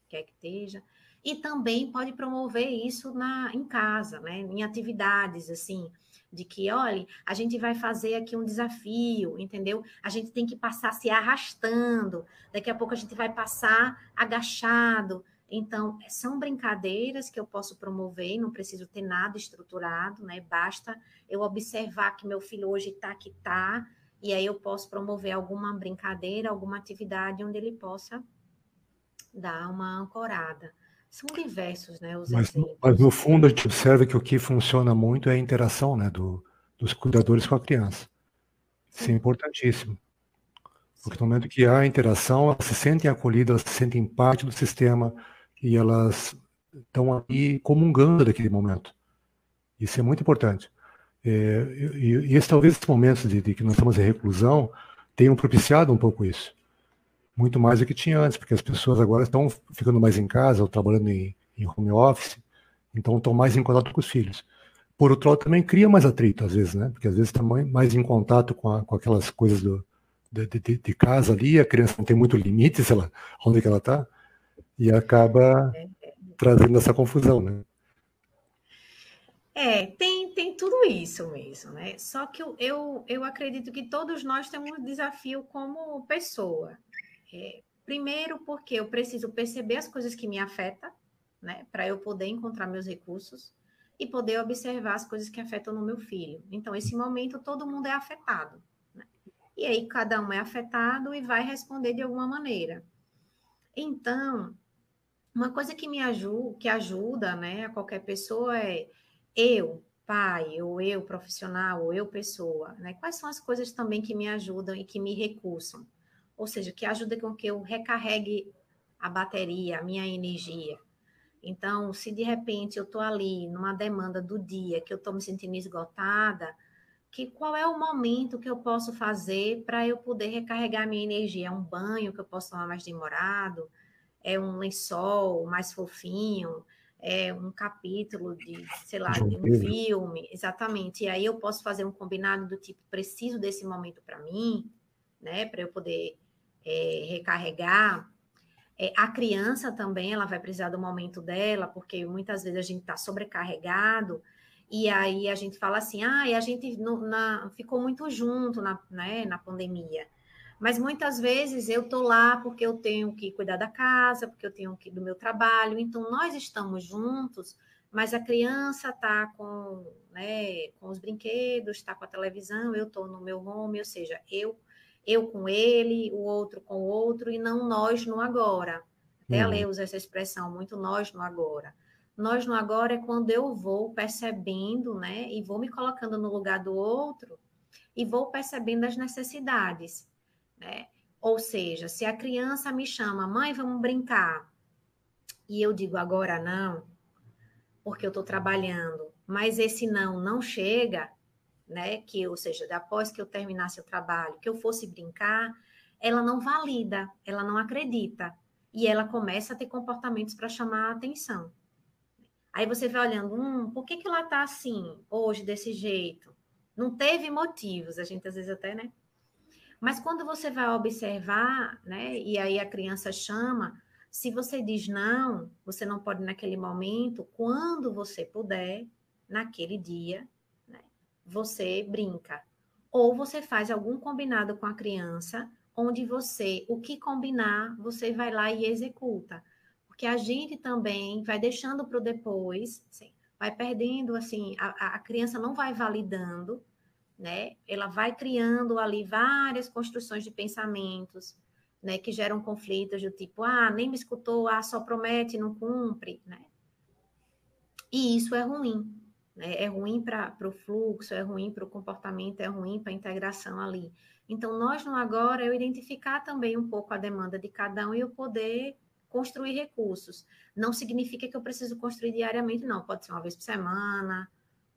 quer que esteja. E também pode promover isso em casa, né? Em atividades, assim, de que, olha, a gente vai fazer aqui um desafio, entendeu? A gente tem que passar se arrastando, daqui a pouco a gente vai passar agachado. Então, são brincadeiras que eu posso promover, não preciso ter nada estruturado, né? Basta eu observar que meu filho hoje está que está, e aí eu posso promover alguma brincadeira, alguma atividade onde ele possa dar uma ancorada. São diversos, né, os Mas no exemplos. fundo a gente observa que o que funciona muito é a interação, né, dos cuidadores com a criança. Isso é Sim, importantíssimo. Porque no sim. momento que há interação, elas se sentem acolhidas, elas se sentem parte do sistema e elas estão ali comungando daquele momento. Isso é muito importante. E esse, talvez esses momentos de que nós estamos em reclusão tenham propiciado um pouco isso. Muito mais do que tinha antes, porque as pessoas agora estão ficando mais em casa ou trabalhando em home office, então estão mais em contato com os filhos. Por outro lado, também cria mais atrito, às vezes, né? Porque às vezes está mais em contato com aquelas coisas de casa ali, a criança não tem muito limite, sei lá, onde é que ela está, e acaba trazendo essa confusão, né? Tem tudo isso mesmo, né? Só que eu acredito que todos nós temos um desafio como pessoa. Primeiro, porque eu preciso perceber as coisas que me afetam, né? Para eu poder encontrar meus recursos e poder observar as coisas que afetam no meu filho. Então, esse momento, todo mundo é afetado, né? E aí, cada um é afetado e vai responder de alguma maneira. Então, uma coisa que que ajuda, né, a qualquer pessoa é eu, pai, ou eu, profissional, ou eu, pessoa, né? Quais são as coisas também que me ajudam e que me recursom? Ou seja, que ajuda com que eu recarregue a bateria, a minha energia. Então, se de repente eu estou ali numa demanda do dia, que eu estou me sentindo esgotada, qual é o momento que eu posso fazer para eu poder recarregar minha energia? É um banho que eu posso tomar mais demorado? É um lençol mais fofinho, é um capítulo de, sei lá, De um de um livro. filme, exatamente. E aí eu posso fazer um combinado do tipo, preciso desse momento para mim, né, para eu poder recarregar. A criança também, ela vai precisar do momento dela, porque muitas vezes a gente está sobrecarregado, e aí a gente fala assim, e a gente ficou muito junto na pandemia. Mas muitas vezes eu estou lá porque eu tenho que cuidar da casa, porque eu tenho que ir do meu trabalho, então nós estamos juntos, mas a criança está com os brinquedos, está com a televisão, eu estou no meu home, ou seja, eu com ele, o outro com o outro, e não nós no agora. Até a Lei usa essa expressão, muito nós no agora. Nós no agora é quando eu vou percebendo, né, e vou me colocando no lugar do outro e vou percebendo as necessidades, né? Ou seja, se a criança me chama, mãe, vamos brincar, e eu digo agora não, porque eu estou trabalhando, mas esse não chega, né? Ou seja, após que eu terminasse o trabalho, que eu fosse brincar, ela não valida, ela não acredita. E ela começa a ter comportamentos para chamar a atenção. Aí você vai olhando, por que ela está assim, hoje, desse jeito? Não teve motivos, a gente às vezes até, né? Mas quando você vai observar, né? E aí a criança chama, se você diz não, você não pode naquele momento, quando você puder, naquele dia, né, você brinca. Ou você faz algum combinado com a criança, onde o que combinar, você vai lá e executa. Porque a gente também vai deixando para o depois, assim, vai perdendo, assim, a criança não vai validando, né? Ela vai criando ali várias construções de pensamentos, né, que geram conflitos do tipo, nem me escutou, só promete, não cumpre, né? E isso é ruim, né? É ruim para o fluxo, é ruim para o comportamento, é ruim para a integração ali. Então, nós no agora, eu identificar também um pouco a demanda de cada um e eu poder construir recursos. Não significa que eu preciso construir diariamente, não. Pode ser uma vez por semana,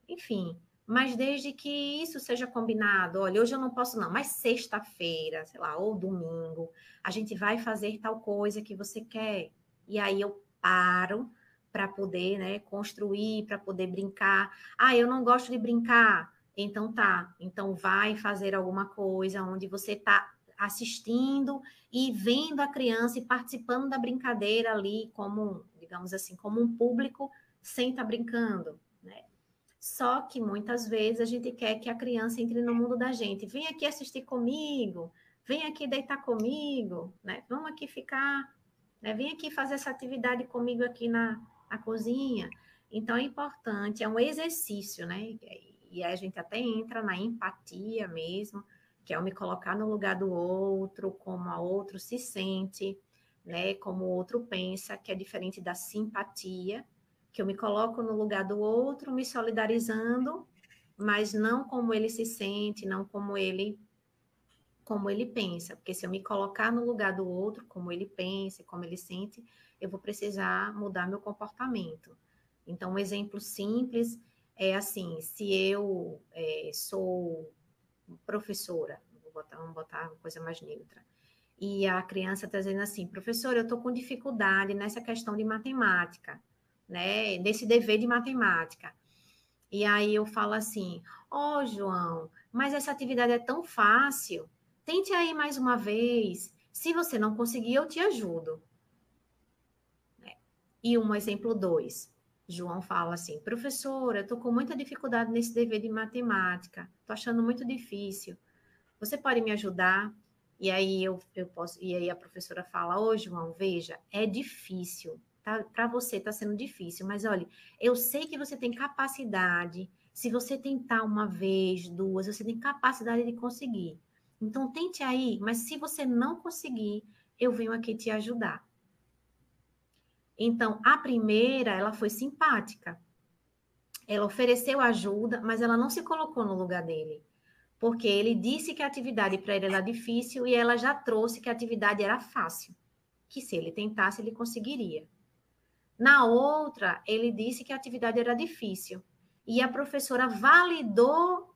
enfim, mas desde que isso seja combinado, olha, hoje eu não posso não, mas sexta-feira, sei lá, ou domingo, a gente vai fazer tal coisa que você quer. E aí eu paro para poder, né, construir, para poder brincar. Ah, eu não gosto de brincar. Então tá, então vai fazer alguma coisa onde você está assistindo e vendo a criança e participando da brincadeira ali como, digamos assim, como um público sem estar brincando, né? Só que muitas vezes a gente quer que a criança entre no mundo da gente. Vem aqui assistir comigo, vem aqui deitar comigo, né? Vamos aqui ficar, né? Vem aqui fazer essa atividade comigo aqui na cozinha. Então é importante, é um exercício, né? E aí a gente até entra na empatia mesmo, que é eu me colocar no lugar do outro, como o outro se sente, né? Como o outro pensa, que é diferente da simpatia, que eu me coloco no lugar do outro, me solidarizando, mas não como ele se sente, não como ele pensa, porque se eu me colocar no lugar do outro, como ele pensa, como ele sente, eu vou precisar mudar meu comportamento. Então, um exemplo simples é assim, se eu sou professora, vamos botar uma coisa mais neutra, e a criança está dizendo assim, professora, eu estou com dificuldade nessa questão de matemática, né, nesse dever de matemática. E aí eu falo assim, ó, João, mas essa atividade é tão fácil, tente aí mais uma vez, se você não conseguir, eu te ajudo. E um exemplo 2, João fala assim, professora, eu estou com muita dificuldade nesse dever de matemática, estou achando muito difícil, você pode me ajudar? E aí eu posso, e aí a professora fala, ô João, veja, é difícil, tá? Para você está sendo difícil, mas olha, eu sei que você tem capacidade, se você tentar uma vez, duas, você tem capacidade de conseguir. Então tente aí, mas se você não conseguir, eu venho aqui te ajudar. Então, a primeira, ela foi simpática. Ela ofereceu ajuda, mas ela não se colocou no lugar dele. Porque ele disse que a atividade para ele era difícil e ela já trouxe que a atividade era fácil. Que se ele tentasse, ele conseguiria. Na outra, ele disse que a atividade era difícil. E a professora validou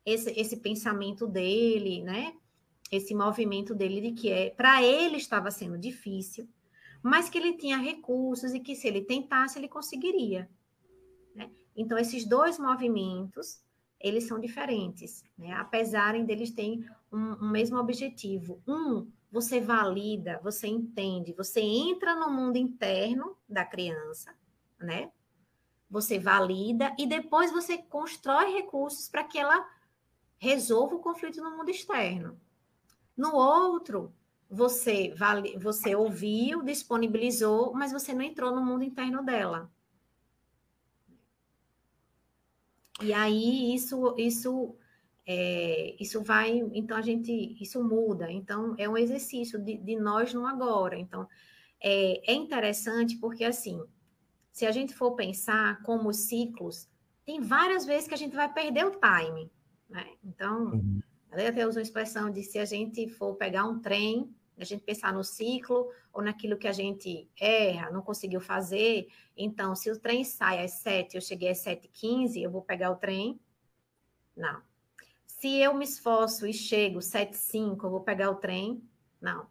esse pensamento dele, né? Esse movimento dele de que para ele estava sendo difícil, mas que ele tinha recursos e que se ele tentasse, ele conseguiria. Né? Então, esses dois movimentos, eles são diferentes, né? Apesar deles terem um mesmo objetivo. Você valida, você entende, você entra no mundo interno da criança, né? Você valida e depois você constrói recursos para que ela resolva o conflito no mundo externo. No outro, você ouviu, disponibilizou, mas você não entrou no mundo interno dela. E aí isso vai, então isso muda. Então é um exercício de nós no agora. Então é interessante porque assim, se a gente for pensar como os ciclos, tem várias vezes que a gente vai perder o time, né? Então eu até uso a expressão de se a gente for pegar um trem, a gente pensar no ciclo ou naquilo que a gente erra, não conseguiu fazer. Então, se o trem sai às 7, eu cheguei às 7h15, eu vou pegar o trem? Não. Se eu me esforço e chego às 7h05, eu vou pegar o trem? Não.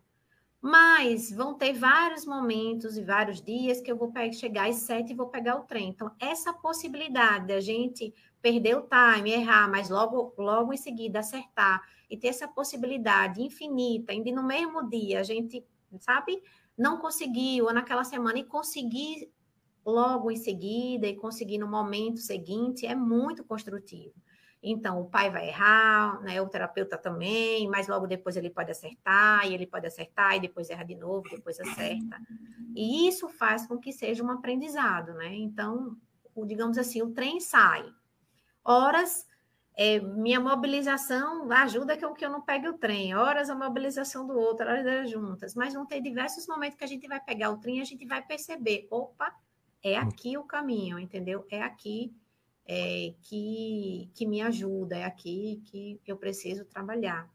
Mas vão ter vários momentos e vários dias que eu vou chegar às 7 e vou pegar o trem. Então, essa possibilidade da gente perder o time, errar, mas logo em seguida acertar e ter essa possibilidade infinita, ainda no mesmo dia, a gente, sabe, não conseguiu, ou naquela semana, e conseguir logo em seguida, e conseguir no momento seguinte, é muito construtivo. Então, o pai vai errar, né? O terapeuta também, mas logo depois ele pode acertar, e depois erra de novo, depois acerta. E isso faz com que seja um aprendizado, né? Então, digamos assim, o trem sai. Horas, minha mobilização ajuda que eu não pegue o trem. Horas a mobilização do outro, horas juntas. Mas vão ter diversos momentos que a gente vai pegar o trem e a gente vai perceber, opa, é aqui o caminho, entendeu? É aqui que me ajuda, é aqui que eu preciso trabalhar.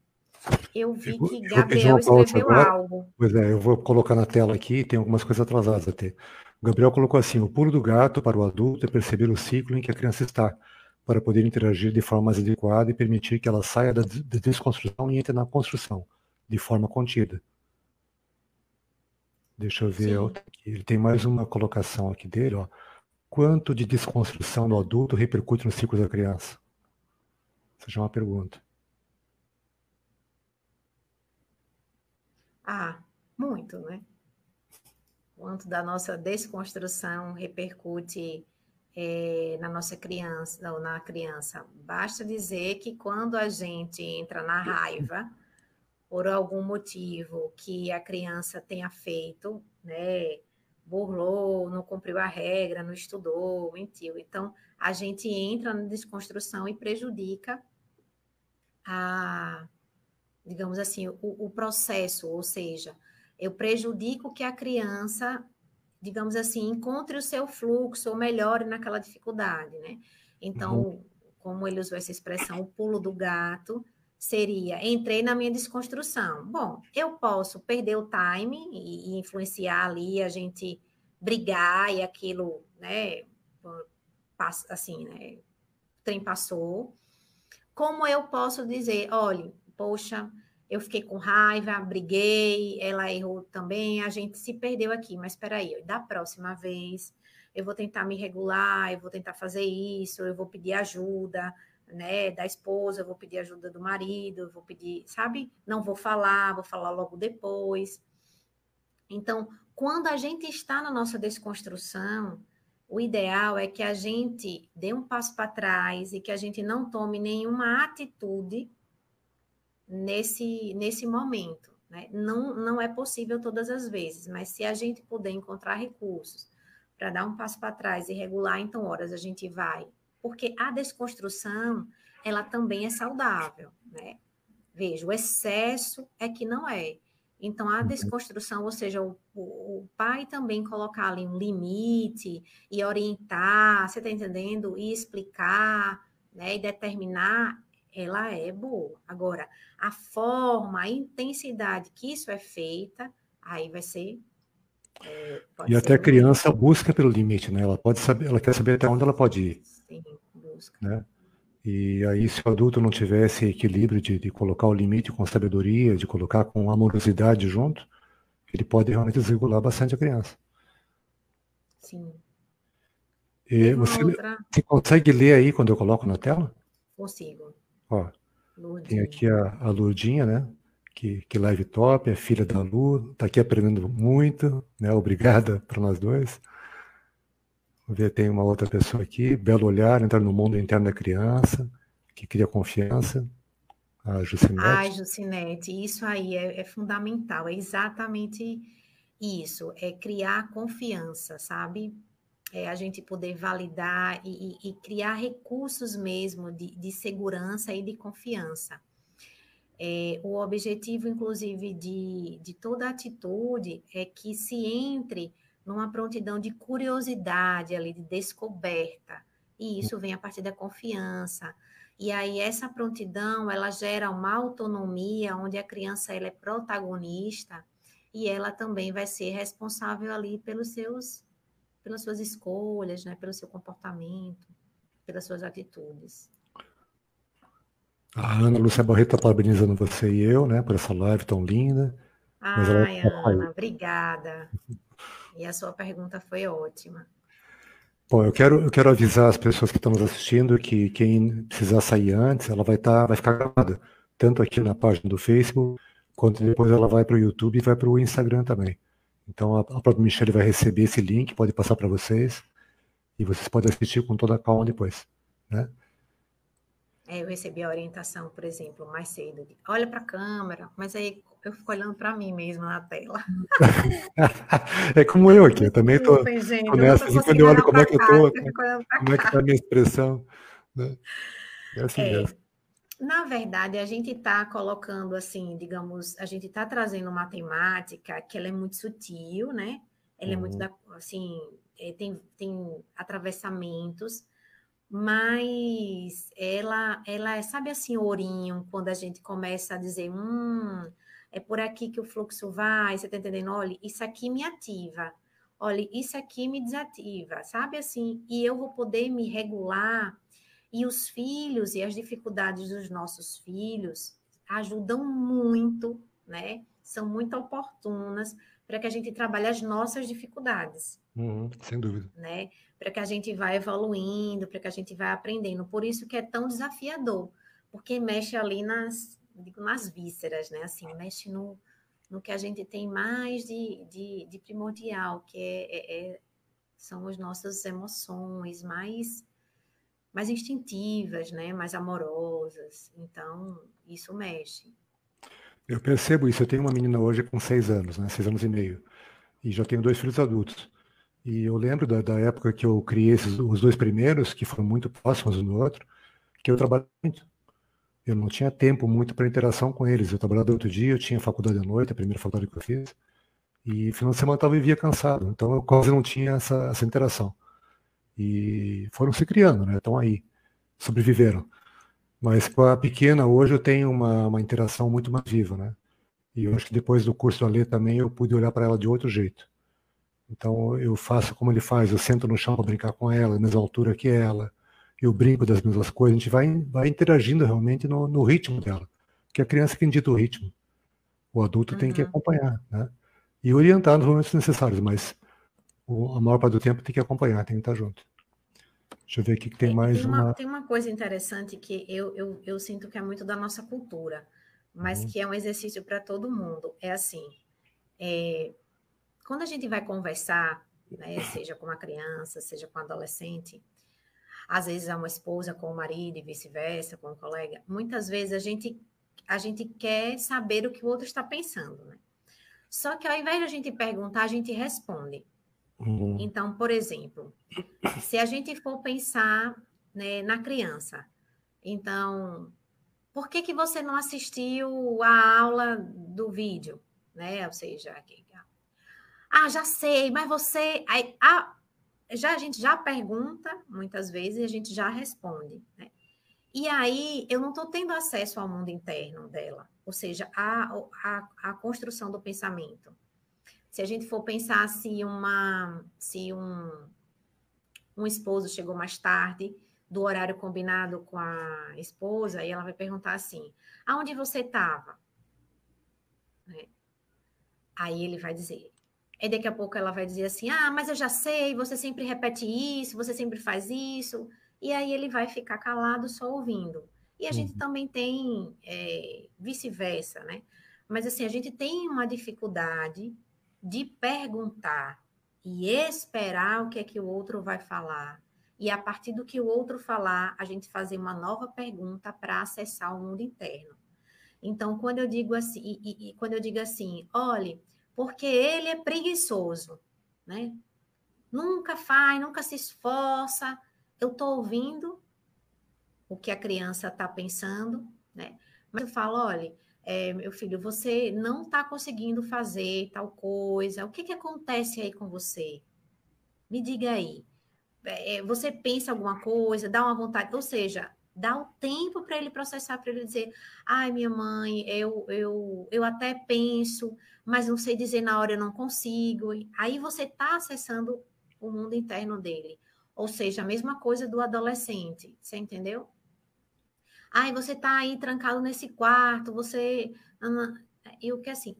Eu vi que Gabriel escreveu algo. Pois é, eu vou colocar na tela aqui, tem algumas coisas atrasadas até. O Gabriel colocou assim, o pulo do gato para o adulto é perceber o ciclo em que a criança está, para poder interagir de forma mais adequada e permitir que ela saia da desconstrução e entre na construção, de forma contida. Deixa eu ver outra aqui. Ele tem mais uma colocação aqui dele, ó. Quanto de desconstrução no adulto repercute no ciclo da criança? Essa já é uma pergunta. Muito, né? Quanto da nossa desconstrução repercute na nossa criança, ou na criança. Basta dizer que quando a gente entra na raiva, por algum motivo que a criança tenha feito, né? Burlou, não cumpriu a regra, não estudou, mentiu. Então, a gente entra na desconstrução e prejudica digamos assim, o processo, ou seja, eu prejudico que a criança, digamos assim, encontre o seu fluxo ou melhore naquela dificuldade, né? Então, como ele usou essa expressão, o pulo do gato seria, entrei na minha desconstrução. Bom, eu posso perder o time e influenciar ali, a gente brigar e aquilo, né, assim, né, o trem passou. Como eu posso dizer, olha, poxa, eu fiquei com raiva, briguei, ela errou também, a gente se perdeu aqui, mas espera aí, da próxima vez eu vou tentar me regular, eu vou tentar fazer isso, eu vou pedir ajuda, né, da esposa, eu vou pedir ajuda do marido, eu vou pedir, sabe? Não vou falar logo depois. Então, quando a gente está na nossa desconstrução, o ideal é que a gente dê um passo para trás e que a gente não tome nenhuma atitude nesse momento, né? Não é possível todas as vezes, mas se a gente puder encontrar recursos para dar um passo para trás e regular, então, horas a gente vai. Porque a desconstrução, ela também é saudável, né? Veja, o excesso é que não é. Então, a desconstrução, ou seja, o pai também colocar ali um limite e orientar, você está entendendo? E explicar, né? E determinar, ela é boa. Agora, a forma, a intensidade que isso é feita, aí vai ser. E até a criança busca pelo limite, né? Ela pode saber, ela quer saber até onde ela pode ir. Sim, busca. Né? E aí, se o adulto não tiver esse equilíbrio de colocar o limite com sabedoria, de colocar com amorosidade junto, ele pode realmente desregular bastante a criança. Sim. E você consegue ler aí quando eu coloco na tela? Consigo. Ó, tem aqui a Lurdinha, né? Que live top, é filha da Lu, está aqui aprendendo muito, né? Obrigada para nós dois. Vamos ver, tem uma outra pessoa aqui, belo olhar, entrar no mundo interno da criança, que cria confiança. A Jucinete. Jucinete, isso aí é fundamental, é exatamente isso, é criar confiança, sabe? É a gente poder validar e criar recursos mesmo de segurança e de confiança. O objetivo, inclusive, de toda atitude é que se entre numa prontidão de curiosidade ali, de descoberta, e isso vem a partir da confiança. E aí essa prontidão, ela gera uma autonomia, onde a criança ela é protagonista, e ela também vai ser responsável ali pelas suas escolhas, né, pelo seu comportamento, pelas suas atitudes. A Ana Lúcia Barreto está parabenizando você e eu, né, por essa live tão linda. Ai, Ana, obrigada. E a sua pergunta foi ótima. Bom, eu quero avisar as pessoas que estão nos assistindo que quem precisar sair antes, ela vai ficar gravada, tanto aqui na página do Facebook, quanto depois ela vai para o YouTube e vai para o Instagram também. Então a própria Michelle vai receber esse link, pode passar para vocês, e vocês podem assistir com toda a calma depois, né? Eu recebi a orientação, por exemplo, mais cedo, de, olha para a câmera, mas aí eu fico olhando para mim mesma na tela. É como eu aqui, eu também estou nessa, assim, quando eu olho como é que eu estou, como é que está a minha expressão, né? É assim mesmo. Na verdade, a gente está colocando assim, digamos, a gente está trazendo uma temática que ela é muito sutil, né? Ela é muito, assim, tem atravessamentos, mas ela é, sabe assim, ourinho, quando a gente começa a dizer, é por aqui que o fluxo vai, você tá entendendo? Olha, isso aqui me ativa, olha, isso aqui me desativa, sabe assim? E eu vou poder me regular E os filhos e as dificuldades dos nossos filhos ajudam muito, né? São muito oportunas para que a gente trabalhe as nossas dificuldades. Sem dúvida. Né? Para que a gente vá evoluindo, para que a gente vá aprendendo. Por isso que é tão desafiador, porque mexe ali nas vísceras, né? Assim, mexe no que a gente tem mais de primordial, que são as nossas emoções mais instintivas, né? Mais amorosas. Então, isso mexe. Eu percebo isso. Eu tenho uma menina hoje com 6 anos, né? 6 anos e meio. E já tenho 2 filhos adultos. E eu lembro da época que eu criei os 2 primeiros, que foram muito próximos um do outro, que eu trabalhava muito. Eu não tinha tempo muito para interação com eles. Eu trabalhava outro dia, eu tinha faculdade à noite, a primeira faculdade que eu fiz. E final de semana eu vivia cansado. Então eu quase não tinha essa interação. E foram se criando, né? Estão aí. Sobreviveram. Mas com a pequena, hoje eu tenho uma interação muito mais viva, né? E eu acho que depois do curso da Lê também eu pude olhar para ela de outro jeito. Então eu faço como ele faz, eu sento no chão para brincar com ela, na mesma altura que ela, eu brinco das mesmas coisas, a gente vai interagindo realmente no ritmo dela. Porque a criança que dita o ritmo, o adulto tem que acompanhar, né? E orientar nos momentos necessários, mas a maior parte do tempo tem que acompanhar, tem que estar junto. Deixa eu ver aqui que tem mais Tem uma coisa interessante que eu sinto que é muito da nossa cultura, mas que é um exercício para todo mundo. É assim, quando a gente vai conversar, né, seja com uma criança, seja com um adolescente, às vezes é uma esposa com o marido e vice-versa, com um colega, muitas vezes a gente quer saber o que o outro está pensando, né? Só que ao invés de a gente perguntar, a gente responde. Então, por exemplo, se a gente for pensar, né, na criança, então, por que você não assistiu a aula do vídeo? Né? Ou seja, já sei, mas você... a gente já pergunta, muitas vezes, e a gente já responde. Né? E aí, eu não estou tendo acesso ao mundo interno dela, ou seja, a construção do pensamento. Se a gente for pensar se um esposo chegou mais tarde do horário combinado com a esposa, e ela vai perguntar assim, aonde você estava? Né? Aí ele vai dizer, e daqui a pouco ela vai dizer assim, mas eu já sei, você sempre repete isso, você sempre faz isso, e aí ele vai ficar calado só ouvindo. E a gente também tem vice-versa, né? Mas assim, a gente tem uma dificuldade de perguntar e esperar o que é que o outro vai falar. E a partir do que o outro falar, a gente fazer uma nova pergunta para acessar o mundo interno. Então, quando eu digo assim, quando eu digo assim, olhe, porque ele é preguiçoso, né? Nunca faz, nunca se esforça. Eu estou ouvindo o que a criança está pensando, né? Mas eu falo, olha, meu filho, você não está conseguindo fazer tal coisa. O que acontece aí com você? Me diga aí. Você pensa alguma coisa, dá uma vontade, ou seja, dá o tempo para ele processar, para ele dizer, ai, minha mãe, eu até penso, mas não sei dizer na hora, eu não consigo. Aí você está acessando o mundo interno dele. Ou seja, a mesma coisa do adolescente, você entendeu? Ai, você está aí trancado nesse quarto, você... Eu que assim,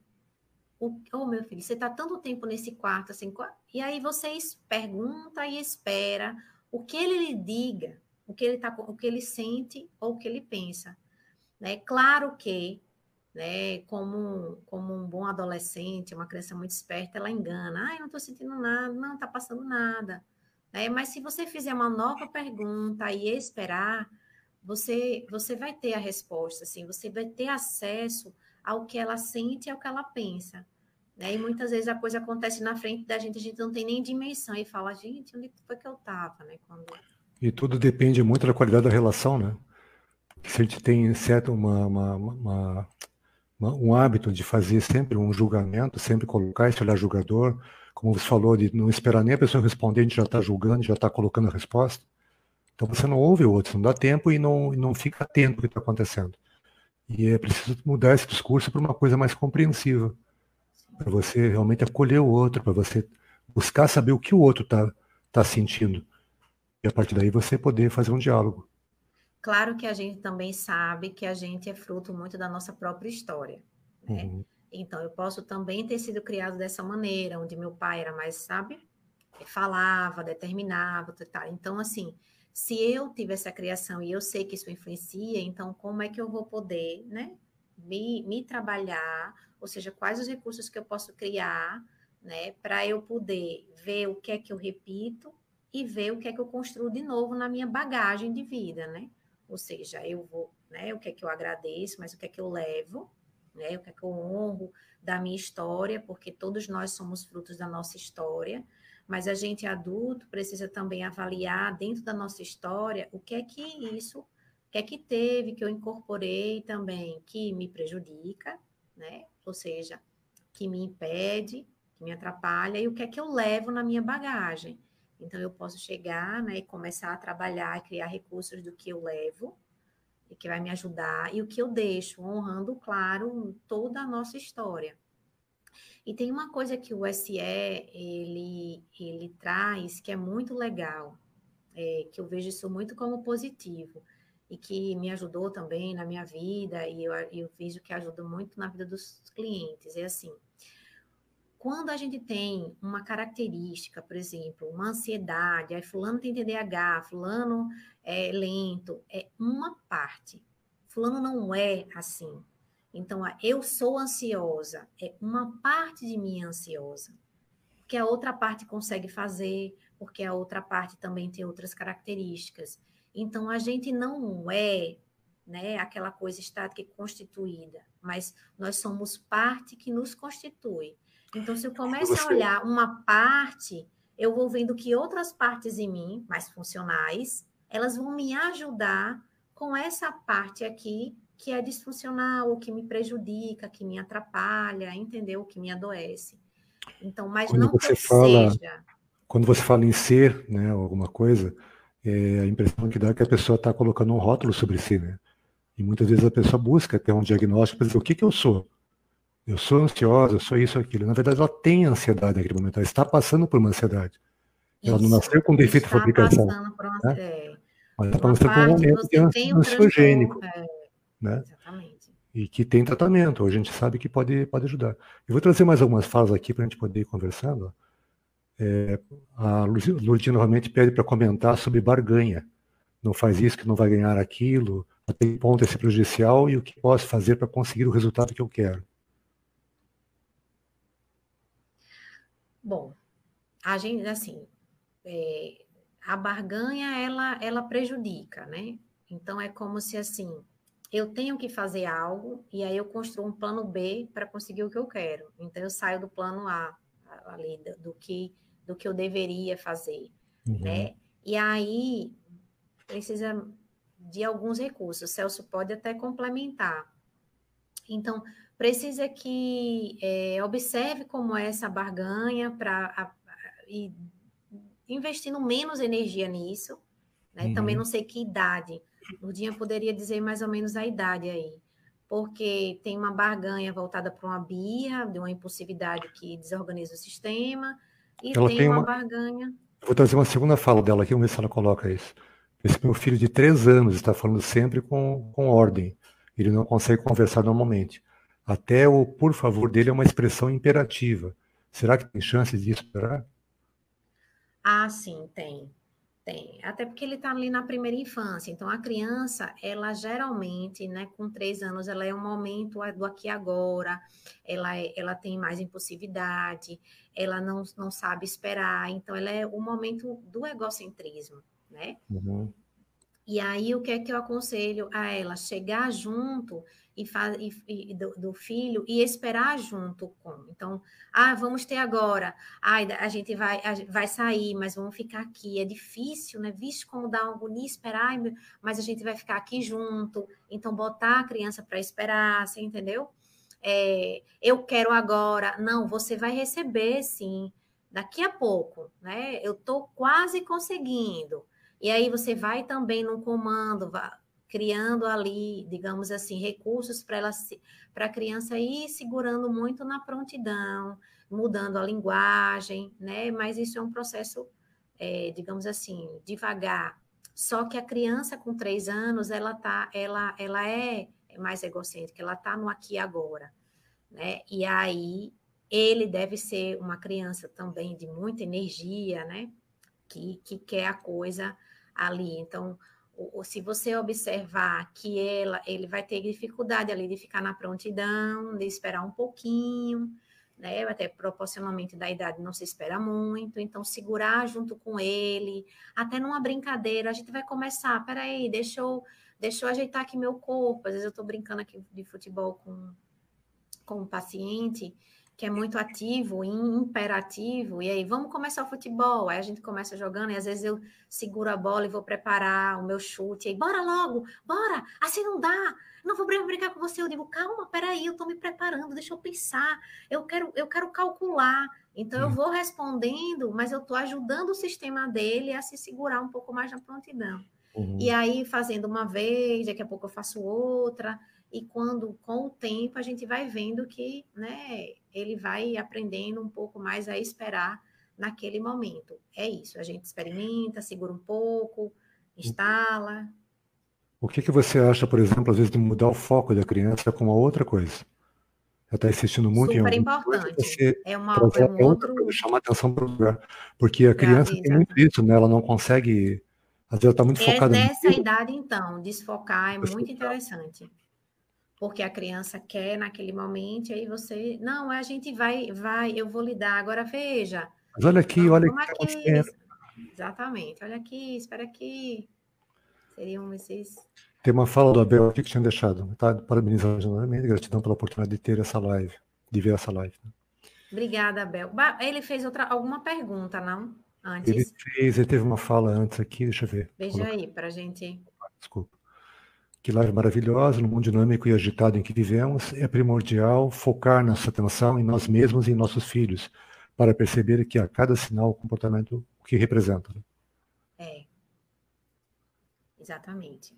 meu filho, você está tanto tempo nesse quarto, assim, e aí você pergunta e espera o que ele lhe diga, o que ele sente ou o que ele pensa. Né? Claro que, né, como um bom adolescente, uma criança muito esperta, ela engana. Ai, não estou sentindo nada, não está passando nada. Né? Mas se você fizer uma nova pergunta e esperar, você vai ter a resposta, assim, você vai ter acesso ao que ela sente e ao que ela pensa. Né? E muitas vezes a coisa acontece na frente da gente, a gente não tem nem dimensão e fala, gente, onde foi que eu estava? Né? E tudo depende muito da qualidade da relação, né? Se a gente tem certo um hábito de fazer sempre um julgamento, sempre colocar esse olhar julgador, como você falou, de não esperar nem a pessoa responder, a gente já está julgando, já está colocando a resposta. Então você não ouve o outro, você não dá tempo e não fica atento ao que está acontecendo. E é preciso mudar esse discurso para uma coisa mais compreensiva, para você realmente acolher o outro, para você buscar saber o que o outro está sentindo. E a partir daí você poder fazer um diálogo. claro que a gente também sabe que a gente é fruto muito da nossa própria história, né? Uhum. Então, eu posso também ter sido criado dessa maneira, onde meu pai era mais, sabe? Falava, determinava, tal. Então, assim, se eu tive essa criação e eu sei que isso influencia, então como é que eu vou poder, né, me trabalhar, ou seja, quais os recursos que eu posso criar, né, para eu poder ver o que é que eu repito e ver o que é que eu construo de novo na minha bagagem de vida, né? Ou seja, eu vou, né, o que é que eu agradeço, mas o que é que eu levo, né, o que é que eu honro da minha história, porque todos nós somos frutos da nossa história, mas a gente adulto precisa também avaliar dentro da nossa história o que é que isso, o que é que teve, que eu incorporei também, que me prejudica, né? Ou seja, que me impede, que me atrapalha, e o que é que eu levo na minha bagagem. Então, eu posso chegar, né, e começar a trabalhar e criar recursos do que eu levo, e que vai me ajudar, e o que eu deixo, honrando, claro, toda a nossa história. E tem uma coisa que o SE, ele traz que é muito legal, que eu vejo isso muito como positivo, e que me ajudou também na minha vida, e eu vejo que ajuda muito na vida dos clientes. É assim, quando a gente tem uma característica, por exemplo, uma ansiedade, aí fulano tem TDAH, fulano é lento, é uma parte. Fulano não é assim. Então, eu sou ansiosa, é uma parte de mim ansiosa. Porque a outra parte consegue fazer, porque a outra parte também tem outras características. Então, a gente não é, né, aquela coisa estática e constituída, mas nós somos parte que nos constitui. Então, se eu Quando começo a você, olhar uma parte, eu vou vendo que outras partes em mim, mais funcionais, elas vão me ajudar com essa parte aqui que é disfuncional, ou que me prejudica, que me atrapalha, entendeu? Que me adoece. Então, mas quando não que você eu fala, seja. quando você fala em ser, né, alguma coisa, a impressão que dá é que a pessoa está colocando um rótulo sobre si, né? E muitas vezes a pessoa busca ter um diagnóstico para dizer o que eu sou. Eu sou ansiosa, eu sou isso, aquilo. Na verdade, ela tem ansiedade naquele momento, ela está passando por uma ansiedade. Ela não Isso, nasceu com defeito de está fabricação, passando por né? por Mas está uma passando por um parte que momento que é você tem um transtorno. ansiogênico, né? Exatamente. E que tem tratamento. Hoje a gente sabe que pode ajudar. Eu vou trazer mais algumas falas aqui para a gente poder ir conversando. A Lourdinha novamente pede para comentar sobre barganha. Não faz isso que não vai ganhar aquilo, até que ponto é ser prejudicial e o que posso fazer para conseguir o resultado que eu quero. Bom, a gente, assim, a barganha, ela prejudica, né? Então, é como se, assim, eu tenho que fazer algo e aí eu construo um plano B para conseguir o que eu quero. Então, eu saio do plano A, ali, do que eu deveria fazer, Uhum. né? E aí, precisa de alguns recursos. O Celso pode até complementar. Então, precisa que observe como é essa barganha para e investindo menos energia nisso, né? Também não Uhum. sei que idade. Lurdinha poderia dizer mais ou menos a idade aí, porque tem uma barganha voltada para uma birra, de uma impulsividade que desorganiza o sistema, e Ela tem tem uma uma. barganha. Vou trazer uma segunda fala dela aqui, vamos ver se ela coloca isso. Esse meu filho de 3 anos está falando sempre com ordem. Ele não consegue conversar normalmente. Até o por favor dele é uma expressão imperativa. Será que tem chance disso esperar? Ah, sim, tem. Tem, até porque ele está ali na primeira infância. Então, a criança, ela geralmente, né, com 3 anos, ela é um momento do aqui e agora, ela tem mais impulsividade, ela não sabe esperar. Então, ela é o momento do egocentrismo, né? Uhum. E aí, o que é que eu aconselho a ela? Chegar junto do filho e esperar junto com. Então, vamos ter agora. A gente vai sair, mas vamos ficar aqui. É difícil, né? Visto como dá uma agonia esperar, mas a gente vai ficar aqui junto. Então, botar a criança para esperar, você entendeu? Eu quero agora. Não, você vai receber, sim, daqui a pouco, né? Eu estou quase conseguindo. E aí você vai também no comando, criando ali, digamos assim, recursos para a criança ir segurando muito na prontidão, mudando a linguagem, né? Mas isso é um processo, digamos assim, devagar. Só que a criança com 3 anos, ela é mais egocêntrica, ela está no aqui e agora, né? E aí ele deve ser uma criança também de muita energia, né? Que quer a coisa ali. Então, se você observar que ele vai ter dificuldade ali de ficar na prontidão, de esperar um pouquinho, né? Até proporcionalmente da idade não se espera muito, então segurar junto com ele, até numa brincadeira, a gente vai começar, peraí, deixa eu ajeitar aqui meu corpo, às vezes eu estou brincando aqui de futebol com um paciente que é muito ativo e imperativo, e aí vamos começar o futebol, aí a gente começa jogando, e às vezes eu seguro a bola e vou preparar o meu chute, e aí bora logo, bora, assim não dá, não vou brincar com você, eu digo, calma, peraí, eu estou me preparando, deixa eu pensar, eu quero calcular, então eu vou respondendo, mas eu estou ajudando o sistema dele a se segurar um pouco mais na prontidão. E aí, fazendo uma vez, daqui a pouco eu faço outra, e com o tempo, a gente vai vendo que, né, ele vai aprendendo um pouco mais a esperar naquele momento. É isso, a gente experimenta, segura um pouco, instala. O que você acha, por exemplo, às vezes, de mudar o foco da criança com uma outra coisa? Ela está insistindo muito em Super alguma coisa, importante. você É trazer um até outra coisa, outro... chamar atenção para o lugar. Porque a criança tem muito Exato. isso, né? Ela não consegue, às vezes ela está muito É focada nessa naquilo. idade, então, desfocar é muito interessante. Porque a criança quer naquele momento, e aí você, não, a gente vai, eu vou lhe dar, agora veja, Mas olha aqui o que vamos está aqui, acontecendo. exatamente, olha aqui, espera aqui, seriam esses... Tem uma fala do Abel aqui que tinha deixado, tá? Parabenizando novamente, gratidão pela oportunidade de ter essa live, de ver essa live. Obrigada, Abel. Ele fez alguma pergunta, não? Ele Antes? teve uma fala antes aqui, deixa eu ver. Veja aí, para a gente... Desculpa. Que live maravilhosa, no mundo dinâmico e agitado em que vivemos, é primordial focar nossa atenção em nós mesmos e em nossos filhos, para perceber que a cada sinal o comportamento que representa. É, exatamente.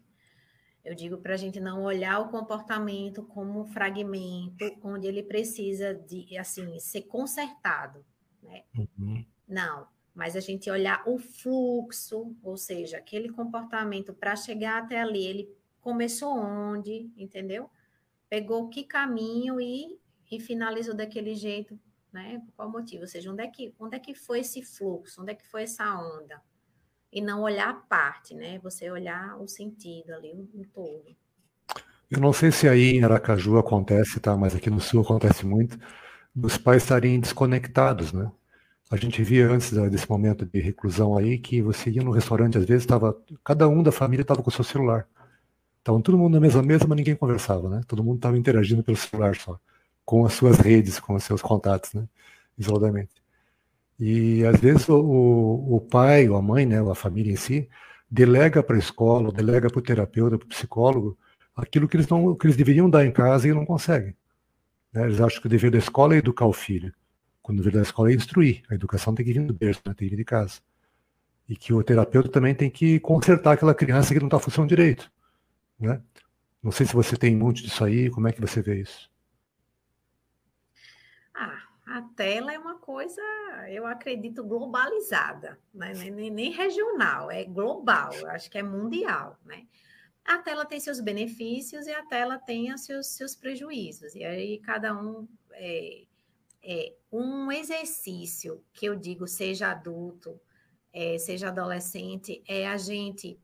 Eu digo para a gente não olhar o comportamento como um fragmento onde ele precisa de, assim, ser consertado, né? Não, mas a gente olhar o fluxo, ou seja, aquele comportamento para chegar até ali, ele começou onde, entendeu? Pegou que caminho e finalizou daquele jeito, né? Por qual motivo? Ou seja, onde é que foi esse fluxo? Onde é que foi essa onda? E não olhar a parte, né? Você olhar o sentido ali, o todo. Eu não sei se aí em Aracaju acontece, tá? Mas aqui no Sul acontece muito, dos pais estarem desconectados, né? A gente via antes desse momento de reclusão aí que você ia no restaurante, às vezes cada um da família estava com o seu celular. Estavam todo mundo na mesma mesa, mas ninguém conversava, né? Todo mundo estava interagindo pelo celular só, com as suas redes, com os seus contatos, né? Isoladamente. E às vezes o pai, ou a mãe, né, ou a família em si, delega para a escola, delega para o terapeuta, para o psicólogo, aquilo que que eles deveriam dar em casa e não conseguem. Né? Eles acham que o dever da escola é educar o filho, quando o dever da escola é instruir. A educação tem que vir do berço, né? Tem que vir de casa. E que o terapeuta também tem que consertar aquela criança que não está funcionando direito, né? Não sei se você tem muito disso aí, como é que você vê isso? A tela é uma coisa, eu acredito, globalizada, né? Nem regional, é global, eu acho que é mundial, né? A tela tem seus benefícios e a tela tem os seus prejuízos, e aí cada um um exercício que eu digo, seja adulto, seja adolescente, é a gente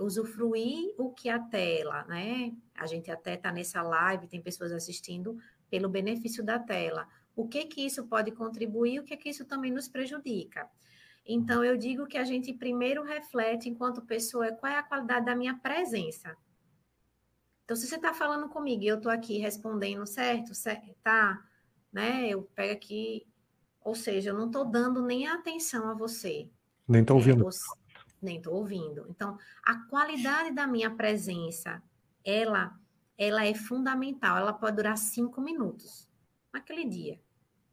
usufruir o que a tela, né? A gente até está nessa live, tem pessoas assistindo pelo benefício da tela. O que isso pode contribuir, o que isso também nos prejudica. Então, eu digo que a gente primeiro reflete, enquanto pessoa, qual é a qualidade da minha presença. Então, se você está falando comigo e eu estou aqui respondendo certo, tá? Né? Eu pego aqui, ou seja, eu não estou dando nem atenção a você. Nem está ouvindo. Nem estou ouvindo. Então, a qualidade da minha presença, ela é fundamental. Ela pode durar 5 minutos naquele dia.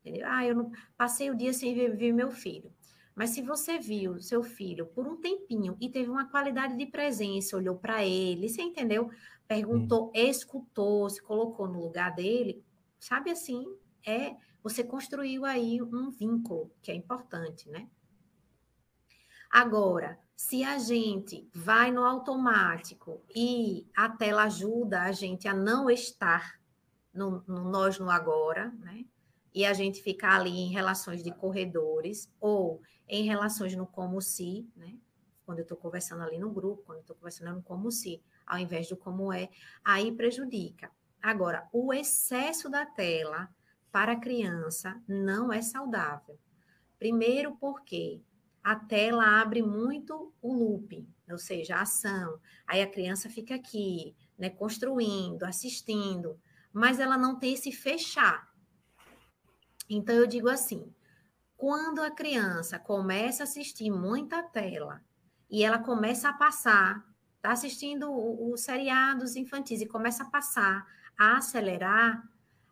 Entendeu? Eu não passei o dia sem ver meu filho. Mas se você viu seu filho por um tempinho e teve uma qualidade de presença, olhou para ele, você entendeu? Perguntou, escutou, se colocou no lugar dele, sabe assim, você construiu aí um vínculo que é importante, né? Agora, Se a gente vai no automático e a tela ajuda a gente a não estar no nós no agora, né? E a gente ficar ali em relações de corredores ou em relações no como se, né? Quando eu estou conversando ali no grupo, quando eu estou conversando no como se, ao invés do como é, aí prejudica. Agora, o excesso da tela para a criança não é saudável. Primeiro porque a tela abre muito o loop, ou seja, a ação. Aí a criança fica aqui, né, construindo, assistindo, mas ela não tem esse fechar. Então, eu digo assim, quando a criança começa a assistir muita tela e ela começa a passar, está assistindo os seriados infantis e começa a passar, a acelerar,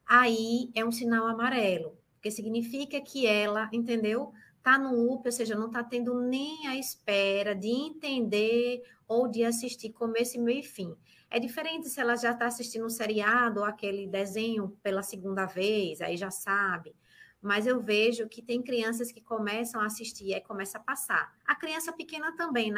aí é um sinal amarelo, porque significa que ela, entendeu? Está no loop, ou seja, não está tendo nem a espera de entender ou de assistir começo, meio e fim. É diferente se ela já está assistindo um seriado ou aquele desenho pela segunda vez, aí já sabe. Mas eu vejo que tem crianças que começam a assistir e aí começa a passar. A criança pequena também,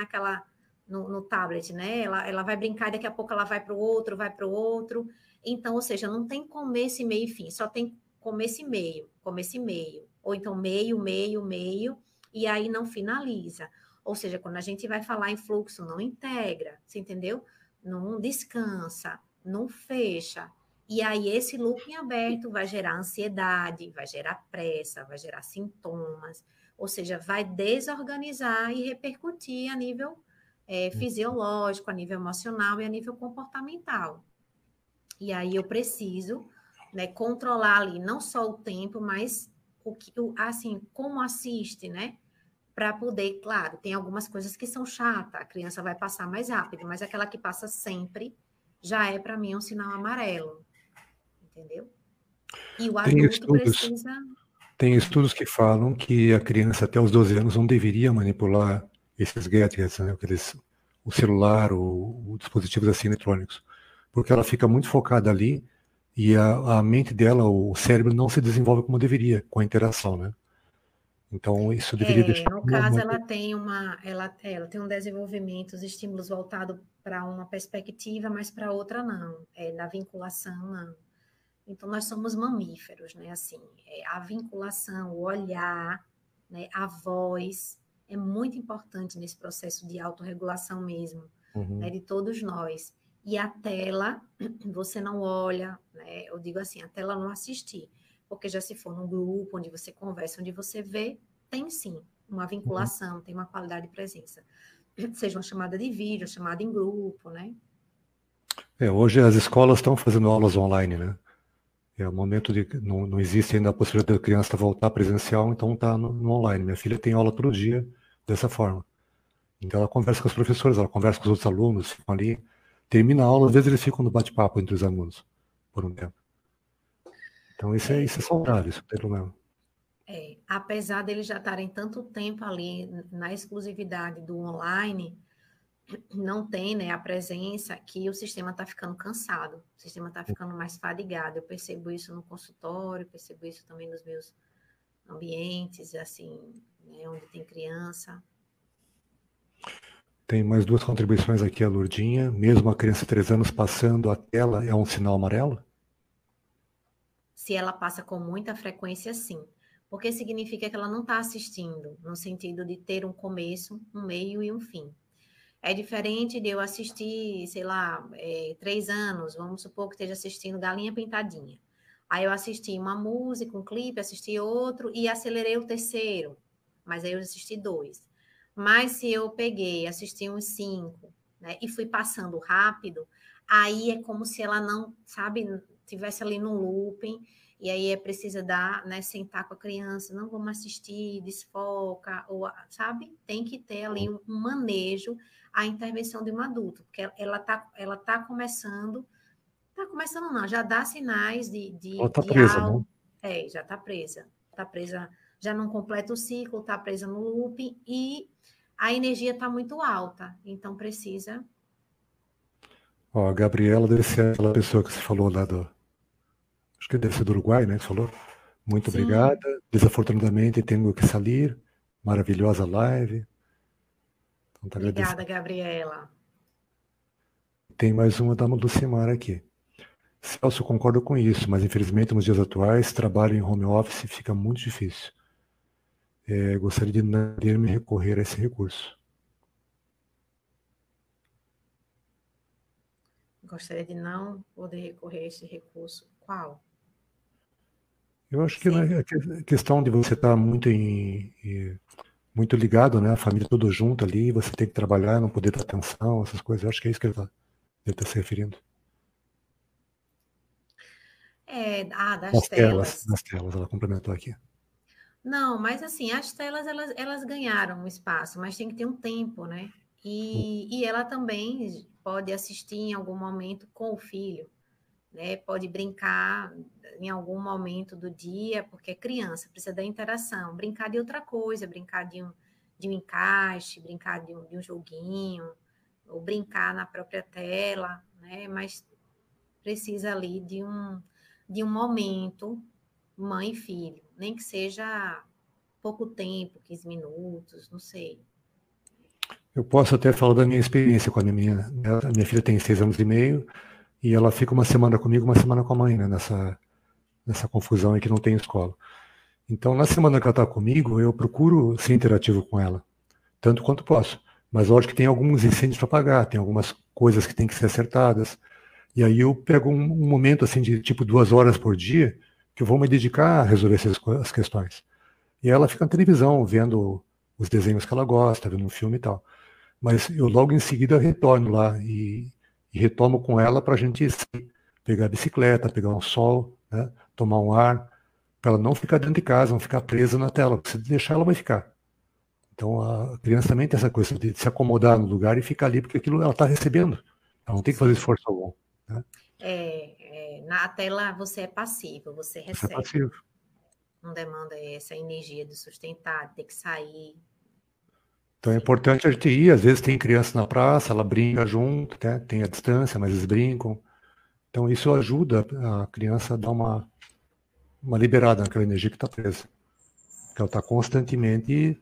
no tablet, né? Ela vai brincar, daqui a pouco ela vai para o outro, vai para o outro. Então, ou seja, não tem começo, meio e fim, só tem começo e meio, começo e meio. Ou então meio, meio, meio, e aí não finaliza. Ou seja, quando a gente vai falar em fluxo, não integra, você entendeu? Não descansa, não fecha. E aí, esse looping aberto vai gerar ansiedade, vai gerar pressa, vai gerar sintomas, ou seja, vai desorganizar e repercutir a nível fisiológico, a nível emocional e a nível comportamental. E aí eu preciso, né, controlar ali não só o tempo, mas assim, como assiste, né? Para poder, claro, tem algumas coisas que são chatas, a criança vai passar mais rápido, mas aquela que passa sempre já é para mim um sinal amarelo. Entendeu? E o adulto precisa... Tem estudos que falam que a criança até os 12 anos não deveria manipular esses gadgets, né, o celular, os dispositivos assim eletrônicos, porque ela fica muito focada ali e a mente dela, o cérebro não se desenvolve como deveria com a interação, né? Então isso deveria deixar... No caso, ela tem um desenvolvimento, os estímulos voltados para uma perspectiva, mas para outra não. Na vinculação, não. Então, nós somos mamíferos, né? Assim, a vinculação, o olhar, né? A voz é muito importante nesse processo de autorregulação mesmo, né? De todos nós. E a tela, você não olha, né? Eu digo assim, a tela não assistir, porque já se for num grupo onde você conversa, onde você vê, tem sim uma vinculação, tem uma qualidade de presença. Seja uma chamada de vídeo, chamada em grupo, né? Hoje as escolas estão fazendo aulas online, né? É o momento de... Não existe ainda a possibilidade da criança voltar presencial, então está no online. Minha filha tem aula todo dia dessa forma. Então ela conversa com os professores, ela conversa com os outros alunos, ficam ali, termina a aula, às vezes eles ficam no bate-papo entre os alunos, por um tempo. Então isso é saudável, isso não tem problema. Apesar deles já estarem tanto tempo ali na exclusividade do online, não tem, né, a presença que o sistema está ficando cansado, o sistema está ficando mais fadigado. Eu percebo isso no consultório, percebo isso também nos meus ambientes, assim, né, onde tem criança. Tem mais duas contribuições aqui, a Lourdinha. Mesmo a criança de 3 anos passando a tela, é um sinal amarelo? Se ela passa com muita frequência, sim. Porque significa que ela não está assistindo, no sentido de ter um começo, um meio e um fim. É diferente de eu assistir, sei lá, 3 anos, vamos supor que esteja assistindo Galinha Pintadinha. Aí eu assisti uma música, um clipe, assisti outro e acelerei o terceiro. Mas aí eu assisti 2. Mas se eu peguei, assisti uns 5, né, e fui passando rápido, aí é como se ela não, sabe, tivesse ali no looping, e aí é preciso dar, né, sentar com a criança, não vamos assistir, desfoca, ou, sabe? Tem que ter ali um manejo, a intervenção de um adulto, porque ela tá começando não, já dá sinais Ela está presa, algo. né? Já está presa, já não completa o ciclo, está presa no looping e a energia está muito alta, então precisa... Ó, a Gabriela deve ser aquela pessoa que você falou lá acho que deve ser do Uruguai, né, que falou. Muito Sim. Obrigada, desafortunadamente tenho que sair, maravilhosa live. Então, tá Obrigada, Gabriela. Tem mais uma da Lucimar aqui. Celso, concordo com isso, mas infelizmente nos dias atuais, trabalho em home office fica muito difícil. Gostaria de não ter me recorrer a esse recurso. Gostaria de não poder recorrer a esse recurso. Qual? Eu acho que a questão de você estar muito ligado, né? A família toda junto ali, você tem que trabalhar, não poder dar atenção, essas coisas. Eu acho que é isso que ele está se referindo. Das telas. Das telas, ela complementou aqui. Não, mas assim, as telas, elas ganharam um espaço, mas tem que ter um tempo, né? E ela também pode assistir em algum momento com o filho, né? Pode brincar em algum momento do dia, porque é criança, precisa da interação. Brincar de outra coisa, brincar de um encaixe, brincar de um joguinho, ou brincar na própria tela, né? Mas precisa ali de um momento, mãe e filho, nem que seja pouco tempo, 15 minutos, não sei. Eu posso até falar da minha experiência com a minha filha tem 6 anos e meio, e ela fica uma semana comigo, uma semana com a mãe, né, nessa confusão aí que não tem escola. Então, na semana que ela está comigo, eu procuro ser interativo com ela, tanto quanto posso. Mas lógico que tem alguns incêndios para pagar, tem algumas coisas que têm que ser acertadas. E aí eu pego um momento assim de tipo 2 horas por dia que eu vou me dedicar a resolver as questões. E ela fica na televisão vendo os desenhos que ela gosta, vendo um filme e tal. Mas eu logo em seguida retorno lá e retomo com ela para a gente pegar a bicicleta, pegar um sol, né, tomar um ar, para ela não ficar dentro de casa, não ficar presa na tela. Se deixar, ela vai ficar. Então a criança também tem essa coisa de se acomodar no lugar e ficar ali, porque aquilo ela está recebendo. Ela não tem que fazer esforço algum. Né? Na tela você é passivo, você Isso é recebe. passivo. Não demanda essa energia de sustentar, de ter que sair. Então é importante a gente ir, às vezes tem criança na praça, ela brinca junto, né? Tem a distância, mas eles brincam. Então isso ajuda a criança a dar uma liberada naquela energia que está presa. Que ela está constantemente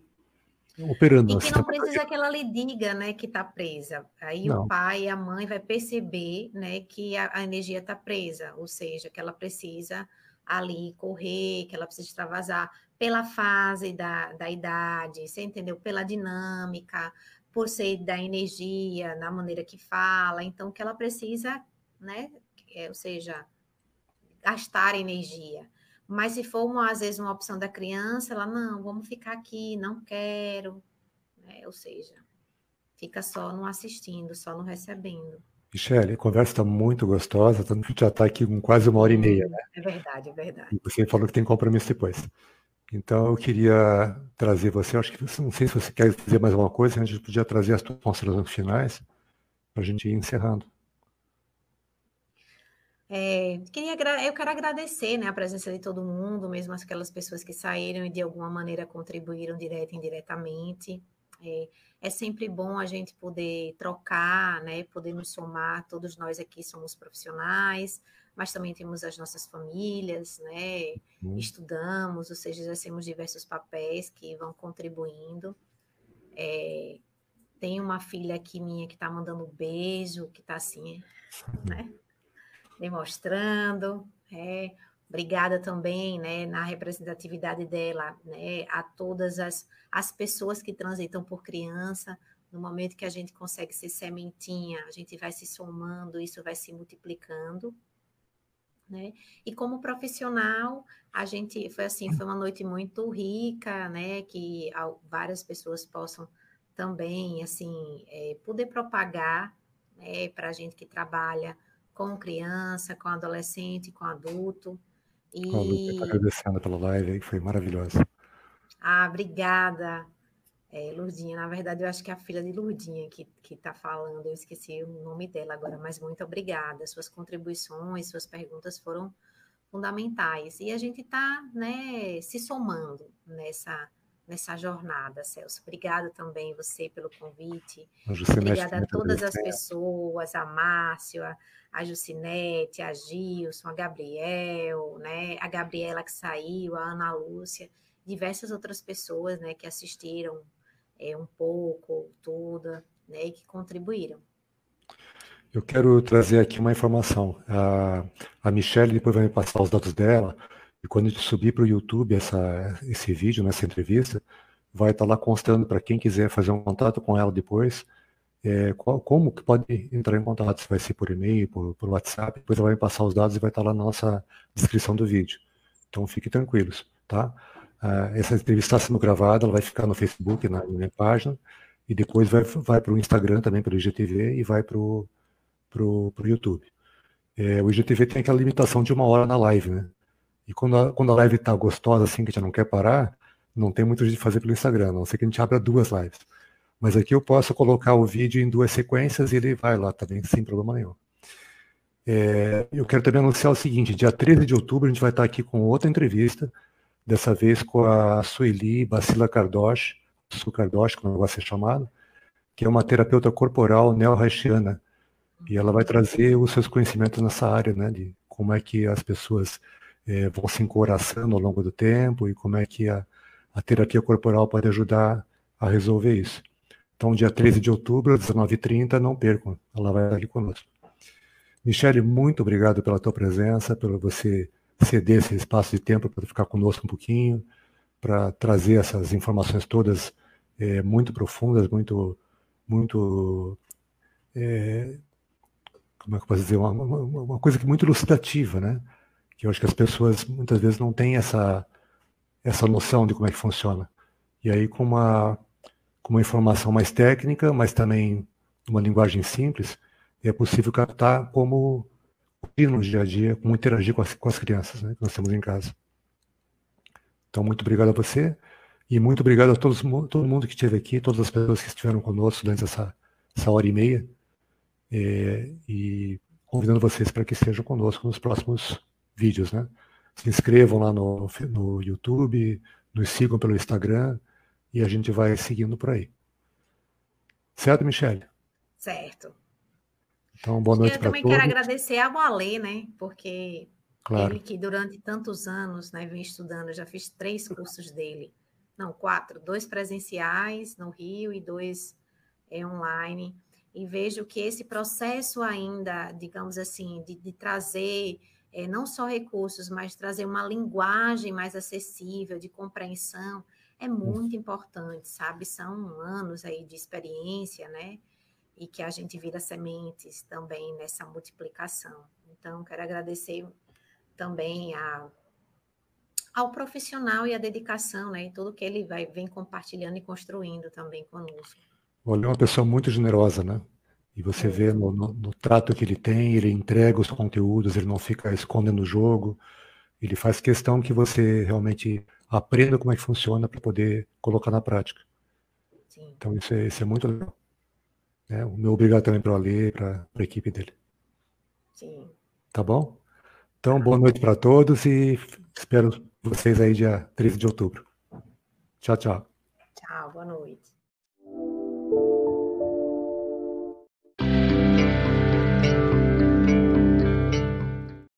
operando E no que não sistema precisa cardíaco. que ela lhe diga, né, que está presa. Aí o Não, pai e a mãe vai perceber, né, que a energia está presa, ou seja, que ela precisa ali correr, que ela precisa extravasar pela fase da idade, você entendeu? Pela dinâmica, por ser da energia, na maneira que fala, então que ela precisa, né, ou seja, gastar energia. Mas se for, às vezes, uma opção da criança, ela, não, vamos ficar aqui, não quero, né? Ou seja, fica só no assistindo, só no recebendo. Michele, a conversa está muito gostosa, já está aqui com quase 1 hora e meia, né? É verdade, é verdade. E você falou que tem compromisso depois. Então eu queria trazer você, acho que não sei se você quer dizer mais alguma coisa, a gente podia trazer as tuas considerações finais para a gente ir encerrando. Eu quero agradecer, né, a presença de todo mundo, mesmo aquelas pessoas que saíram e de alguma maneira contribuíram direta e indiretamente. É sempre bom a gente poder trocar, né, poder nos somar. Todos nós aqui somos profissionais, mas também temos as nossas famílias, né, estudamos, ou seja, exercemos diversos papéis que vão contribuindo. Tem uma filha aqui minha que está mandando um beijo, que está assim, né? Demonstrando. Obrigada também, né, na representatividade dela, né, a todas as pessoas que transitam por criança. No momento que a gente consegue ser sementinha, a gente vai se somando, isso vai se multiplicando. Né? E como profissional, a gente foi assim, foi uma noite muito rica, né? Que várias pessoas possam também assim poder propagar, né, para a gente que trabalha com criança, com adolescente, com adulto. A Lúcia está E agradecendo pela live aí, que foi maravilhosa. obrigada, Lurdinha. Na verdade, eu acho que é a filha de Lurdinha que está falando. Eu esqueci o nome dela agora, mas muito obrigada. Suas contribuições, suas perguntas foram fundamentais. E a gente está, né, se somando nessa jornada, Celso. Obrigada também você pelo convite. A Jucinete Obrigada a também está todas as agradecendo. pessoas, a Márcio, a Jucinete, a Gilson, a Gabriel, né, a Gabriela que saiu, a Ana Lúcia, diversas outras pessoas, né, que assistiram um pouco, tudo, né, e que contribuíram. Eu quero trazer aqui uma informação. A Michelle depois vai me passar os dados dela, e quando a gente subir para o YouTube esse vídeo, nessa entrevista, vai estar lá constando para quem quiser fazer um contato com ela depois, como que pode entrar em contato, se vai ser por e-mail, por WhatsApp, depois ela vai me passar os dados e vai estar lá na nossa descrição do vídeo. Então fiquem tranquilos, tá? Essa entrevista está sendo gravada, ela vai ficar no Facebook, na minha página, e depois vai para o Instagram também, pelo IGTV, e vai para o YouTube. O IGTV tem aquela limitação de 1 hora na live, né? E quando a live tá gostosa, assim, que a gente não quer parar, não tem muito jeito de fazer pelo Instagram, a não ser que a gente abra 2 lives. Mas aqui eu posso colocar o vídeo em 2 sequências e ele vai lá também, sem problema nenhum. Eu quero também anunciar o seguinte, dia 13 de outubro a gente vai estar aqui com outra entrevista, dessa vez com a Sueli Bacila Kardosh, Su Kardosh, como ela vai ser chamada, que é uma terapeuta corporal neo-haitiana, e ela vai trazer os seus conhecimentos nessa área, né, de como é que as pessoas vão se encoraçando ao longo do tempo e como é que a terapia corporal pode ajudar a resolver isso. Então, dia 13 de outubro, às 19h30, não percam, ela vai estar aqui conosco. Michelle, muito obrigado pela tua presença, pelo você ceder esse espaço de tempo para ficar conosco um pouquinho, para trazer essas informações todas muito profundas, muito como é que eu posso dizer, uma coisa que muito elucidativa, né? Que eu acho que as pessoas muitas vezes não têm essa noção de como é que funciona. E aí com uma informação mais técnica, mas também uma linguagem simples, é possível captar como ir no dia a dia, como interagir com as crianças, né, que nós temos em casa. Então, muito obrigado a você e muito obrigado a todo mundo que esteve aqui, todas as pessoas que estiveram conosco durante essa 1h30. E convidando vocês para que estejam conosco nos próximos vídeos, né? Se inscrevam lá no YouTube, nos sigam pelo Instagram e a gente vai seguindo por aí. Certo, Michelle? Certo. Então, boa noite para todos. Eu também quero agradecer ao Ale, né? Porque claro. Ele que durante tantos anos, né, vem estudando, já fiz 3 cursos dele. Não, 4. 2 presenciais no Rio e 2 online. E vejo que esse processo ainda, digamos assim, de trazer não só recursos, mas trazer uma linguagem mais acessível, de compreensão, é muito importante, sabe? São anos aí de experiência, né? E que a gente vira sementes também nessa multiplicação. Então, quero agradecer também ao profissional e a dedicação, né? E tudo que ele vem compartilhando e construindo também conosco. Olha, é uma pessoa muito generosa, né? E você vê no trato que ele tem, ele entrega os conteúdos, ele não fica escondendo o jogo, ele faz questão que você realmente aprenda como é que funciona para poder colocar na prática. Sim. Então isso é muito legal. O meu obrigado também para o Ale, para a equipe dele. Sim. Tá bom? Então, boa noite para todos e espero vocês aí dia 13 de outubro. Tchau, tchau. Tchau, boa noite.